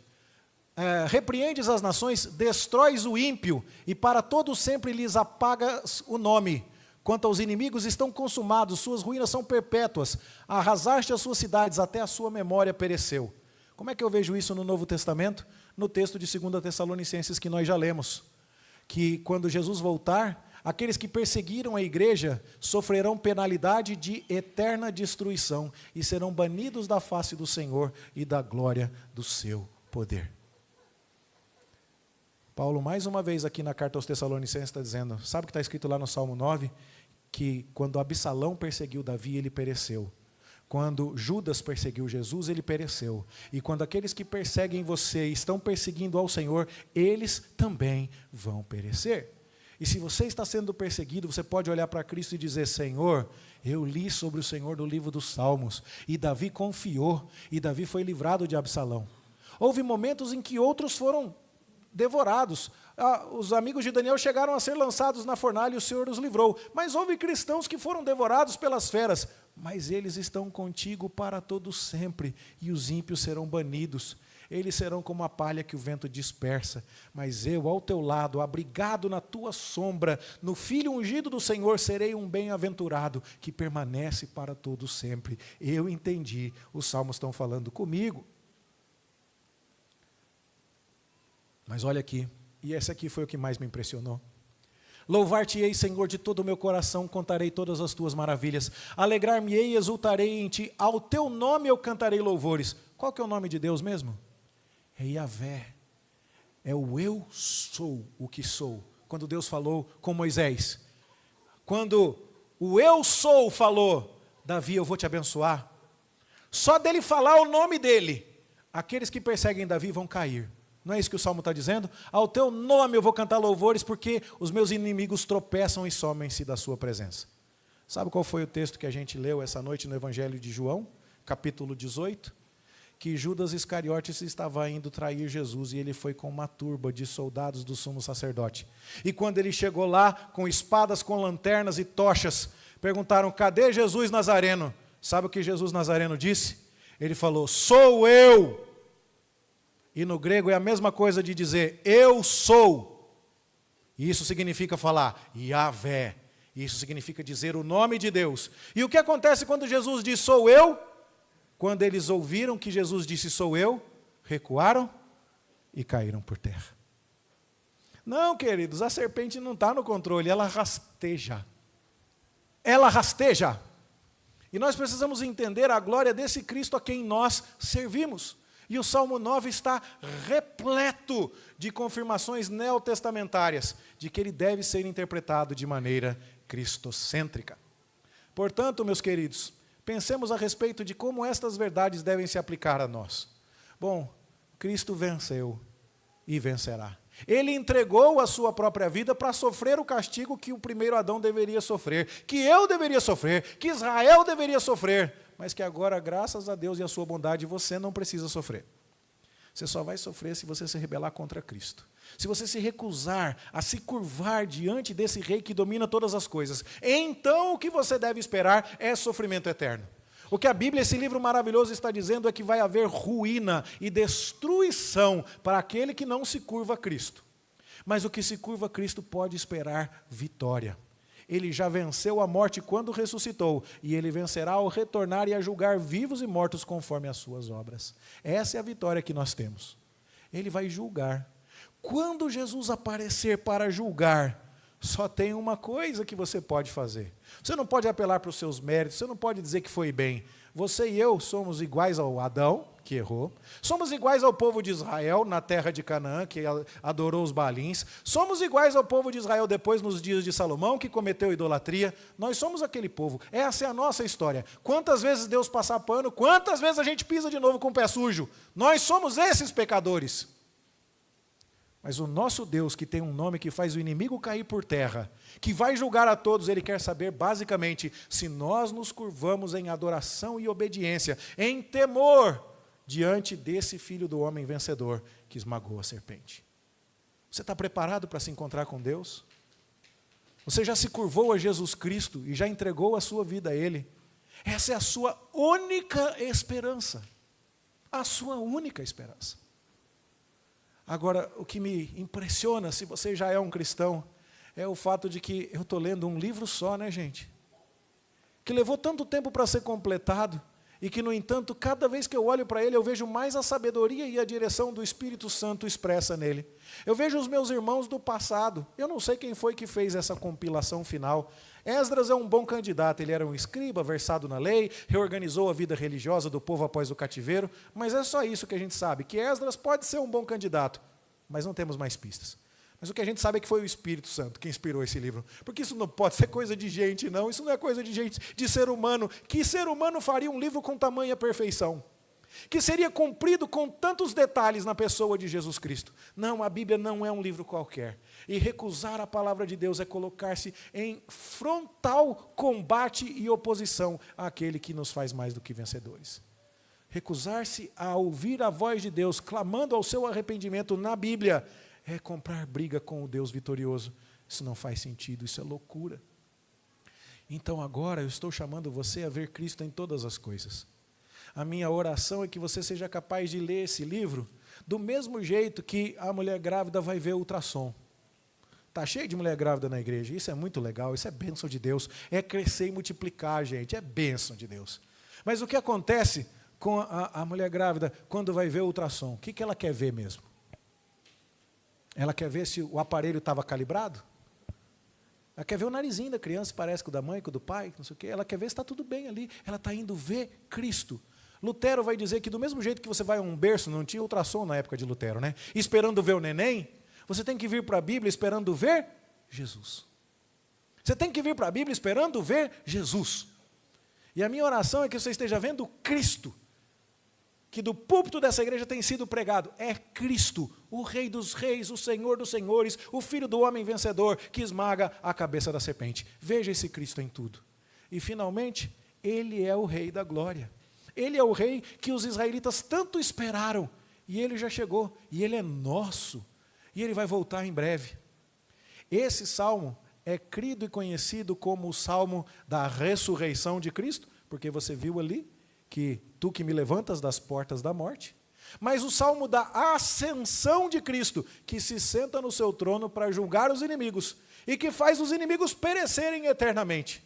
Repreendes as nações, destróis o ímpio, e para todo sempre lhes apagas o nome. Quanto aos inimigos estão consumados, suas ruínas são perpétuas. Arrasaste as suas cidades, até a sua memória pereceu. Como é que eu vejo isso no Novo Testamento? No texto de 2 Tessalonicenses que nós já lemos. Que quando Jesus voltar, aqueles que perseguiram a igreja sofrerão penalidade de eterna destruição e serão banidos da face do Senhor e da glória do seu poder. Paulo, mais uma vez aqui na carta aos Tessalonicenses, está dizendo, sabe o que está escrito lá no Salmo 9? Que quando Absalão perseguiu Davi, ele pereceu. Quando Judas perseguiu Jesus, ele pereceu. E quando aqueles que perseguem você estão perseguindo ao Senhor, eles também vão perecer. E se você está sendo perseguido, você pode olhar para Cristo e dizer, Senhor, eu li sobre o Senhor no livro dos Salmos, e Davi confiou, e Davi foi livrado de Absalão. Houve momentos em que outros foram devorados. Os amigos de Daniel chegaram a ser lançados na fornalha e o Senhor os livrou. Mas houve cristãos que foram devorados pelas feras. mas eles estão contigo para todo sempre, e os ímpios serão banidos. Eles serão como a palha que o vento dispersa, mas eu, ao teu lado, abrigado na tua sombra, no Filho ungido do Senhor, serei um bem-aventurado, que permanece para todo sempre. Eu entendi, os salmos estão falando comigo. Mas olha aqui, e esse aqui foi o que mais me impressionou. Louvar-te-ei, Senhor, de todo o meu coração, contarei todas as tuas maravilhas. Alegrar-me-ei e exultarei em ti, ao teu nome eu cantarei louvores. Qual que é o nome de Deus mesmo? É Yahvé, é o eu sou o que sou. Quando Deus falou com Moisés, quando o eu sou falou, Davi, eu vou te abençoar, só dele falar o nome dele, aqueles que perseguem Davi vão cair. Não é isso que o Salmo está dizendo? Ao teu nome eu vou cantar louvores, porque os meus inimigos tropeçam e somem-se da sua presença. Sabe qual foi o texto que a gente leu essa noite no Evangelho de João, capítulo 18? Que Judas Iscariotes estava indo trair Jesus e ele foi com uma turba de soldados do sumo sacerdote. E quando ele chegou lá, com espadas, com lanternas e tochas, perguntaram, cadê Jesus Nazareno? Sabe o que Jesus Nazareno disse? Ele falou, sou eu. E no grego é a mesma coisa de dizer, eu sou. E isso significa falar, Yahvé. Isso significa dizer o nome de Deus. E o que acontece quando Jesus diz, sou eu? Quando eles ouviram que Jesus disse, sou eu, recuaram e caíram por terra. Não, queridos, a serpente não está no controle, ela rasteja. Ela rasteja. E nós precisamos entender a glória desse Cristo a quem nós servimos. E o Salmo 9 está repleto de confirmações neotestamentárias de que ele deve ser interpretado de maneira cristocêntrica. Portanto, meus queridos, pensemos a respeito de como estas verdades devem se aplicar a nós. Bom, Cristo venceu e vencerá. Ele entregou a sua própria vida para sofrer o castigo que o primeiro Adão deveria sofrer, que eu deveria sofrer, que Israel deveria sofrer, mas que agora, graças a Deus e a sua bondade, você não precisa sofrer. Você só vai sofrer se você se rebelar contra Cristo. Se você se recusar a se curvar diante desse rei que domina todas as coisas, então o que você deve esperar é sofrimento eterno. O que a Bíblia, esse livro maravilhoso, está dizendo é que vai haver ruína e destruição para aquele que não se curva a Cristo. Mas o que se curva a Cristo pode esperar vitória. Ele já venceu a morte quando ressuscitou, e ele vencerá ao retornar e a julgar vivos e mortos conforme as suas obras. Essa é a vitória que nós temos. Ele vai julgar. Quando Jesus aparecer para julgar, só tem uma coisa que você pode fazer. Você não pode apelar para os seus méritos, você não pode dizer que foi bem. Você e eu somos iguais ao Adão, que errou. Somos iguais ao povo de Israel na terra de Canaã, que adorou os Baalins. Somos iguais ao povo de Israel depois nos dias de Salomão, que cometeu idolatria. Nós somos aquele povo. Essa é a nossa história. Quantas vezes Deus passa pano, quantas vezes a gente pisa de novo com o pé sujo. Nós somos esses pecadores. Mas o nosso Deus, que tem um nome que faz o inimigo cair por terra, que vai julgar a todos, ele quer saber basicamente se nós nos curvamos em adoração e obediência, em temor, diante desse Filho do homem vencedor que esmagou a serpente. Você está preparado para se encontrar com Deus? Você já se curvou a Jesus Cristo e já entregou a sua vida a Ele? Essa é a sua única esperança. A sua única esperança. Agora, o que me impressiona, se você já é um cristão, é o fato de que eu estou lendo um livro só, né, gente? Que levou tanto tempo para ser completado, e que, no entanto, cada vez que eu olho para ele, eu vejo mais a sabedoria e a direção do Espírito Santo expressa nele. Eu vejo os meus irmãos do passado. Eu não sei quem foi que fez essa compilação final. Esdras é um bom candidato, ele era um escriba, versado na lei, reorganizou a vida religiosa do povo após o cativeiro, mas é só isso que a gente sabe, que Esdras pode ser um bom candidato, mas não temos mais pistas. Mas o que a gente sabe é que foi o Espírito Santo que inspirou esse livro. Porque isso não pode ser coisa de gente, não. Isso não é coisa de gente, de ser humano. Que ser humano faria um livro com tamanha perfeição? Que seria cumprido com tantos detalhes na pessoa de Jesus Cristo? Não, a Bíblia não é um livro qualquer. E recusar a palavra de Deus é colocar-se em frontal combate e oposição àquele que nos faz mais do que vencedores. Recusar-se a ouvir a voz de Deus clamando ao seu arrependimento na Bíblia é comprar briga com o Deus vitorioso. Isso não faz sentido, isso é loucura. Então agora eu estou chamando você a ver Cristo em todas as coisas. A minha oração é que você seja capaz de ler esse livro do mesmo jeito que a mulher grávida vai ver o ultrassom. Está cheio de mulher grávida na igreja, isso é muito legal, isso é bênção de Deus, é crescer e multiplicar, gente, é bênção de Deus. Mas o que acontece com a mulher grávida quando vai ver o ultrassom? O que ela quer ver mesmo? Ela quer ver se o aparelho estava calibrado? Ela quer ver o narizinho da criança, parece com o da mãe, com o do pai, não sei o quê. Ela quer ver se está tudo bem ali. Ela está indo ver Cristo. Lutero vai dizer que do mesmo jeito que você vai a um berço, não tinha ultrassom na época de Lutero, né? Esperando ver o neném, você tem que vir para a Bíblia esperando ver Jesus. Você tem que vir para a Bíblia esperando ver Jesus. E a minha oração é que você esteja vendo Cristo, que do púlpito dessa igreja tem sido pregado. É Cristo, o Rei dos Reis, o Senhor dos Senhores, o Filho do homem vencedor, que esmaga a cabeça da serpente. Veja esse Cristo em tudo. E finalmente, Ele é o Rei da glória. Ele é o Rei que os israelitas tanto esperaram. E Ele já chegou, e Ele é nosso. E Ele vai voltar em breve. Esse salmo é crido e conhecido como o salmo da ressurreição de Cristo, porque você viu ali que tu que me levantas das portas da morte, mas o salmo da ascensão de Cristo, que se senta no seu trono para julgar os inimigos e que faz os inimigos perecerem eternamente.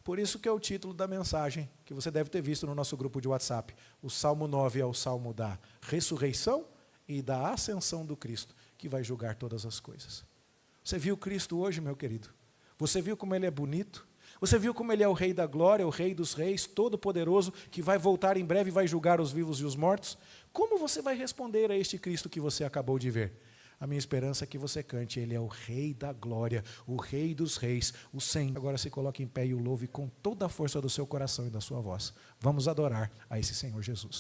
Por isso que é o título da mensagem que você deve ter visto no nosso grupo de WhatsApp. O Salmo 9 é o salmo da ressurreição e da ascensão do Cristo, que vai julgar todas as coisas. Você viu Cristo hoje, meu querido? Você viu como Ele é bonito? Você viu como Ele é o Rei da glória, o Rei dos reis, todo-poderoso, que vai voltar em breve e vai julgar os vivos e os mortos? Como você vai responder a este Cristo que você acabou de ver? A minha esperança é que você cante: Ele é o Rei da glória, o Rei dos reis, o Senhor. Agora se coloque em pé e o louve com toda a força do seu coração e da sua voz. Vamos adorar a esse Senhor Jesus.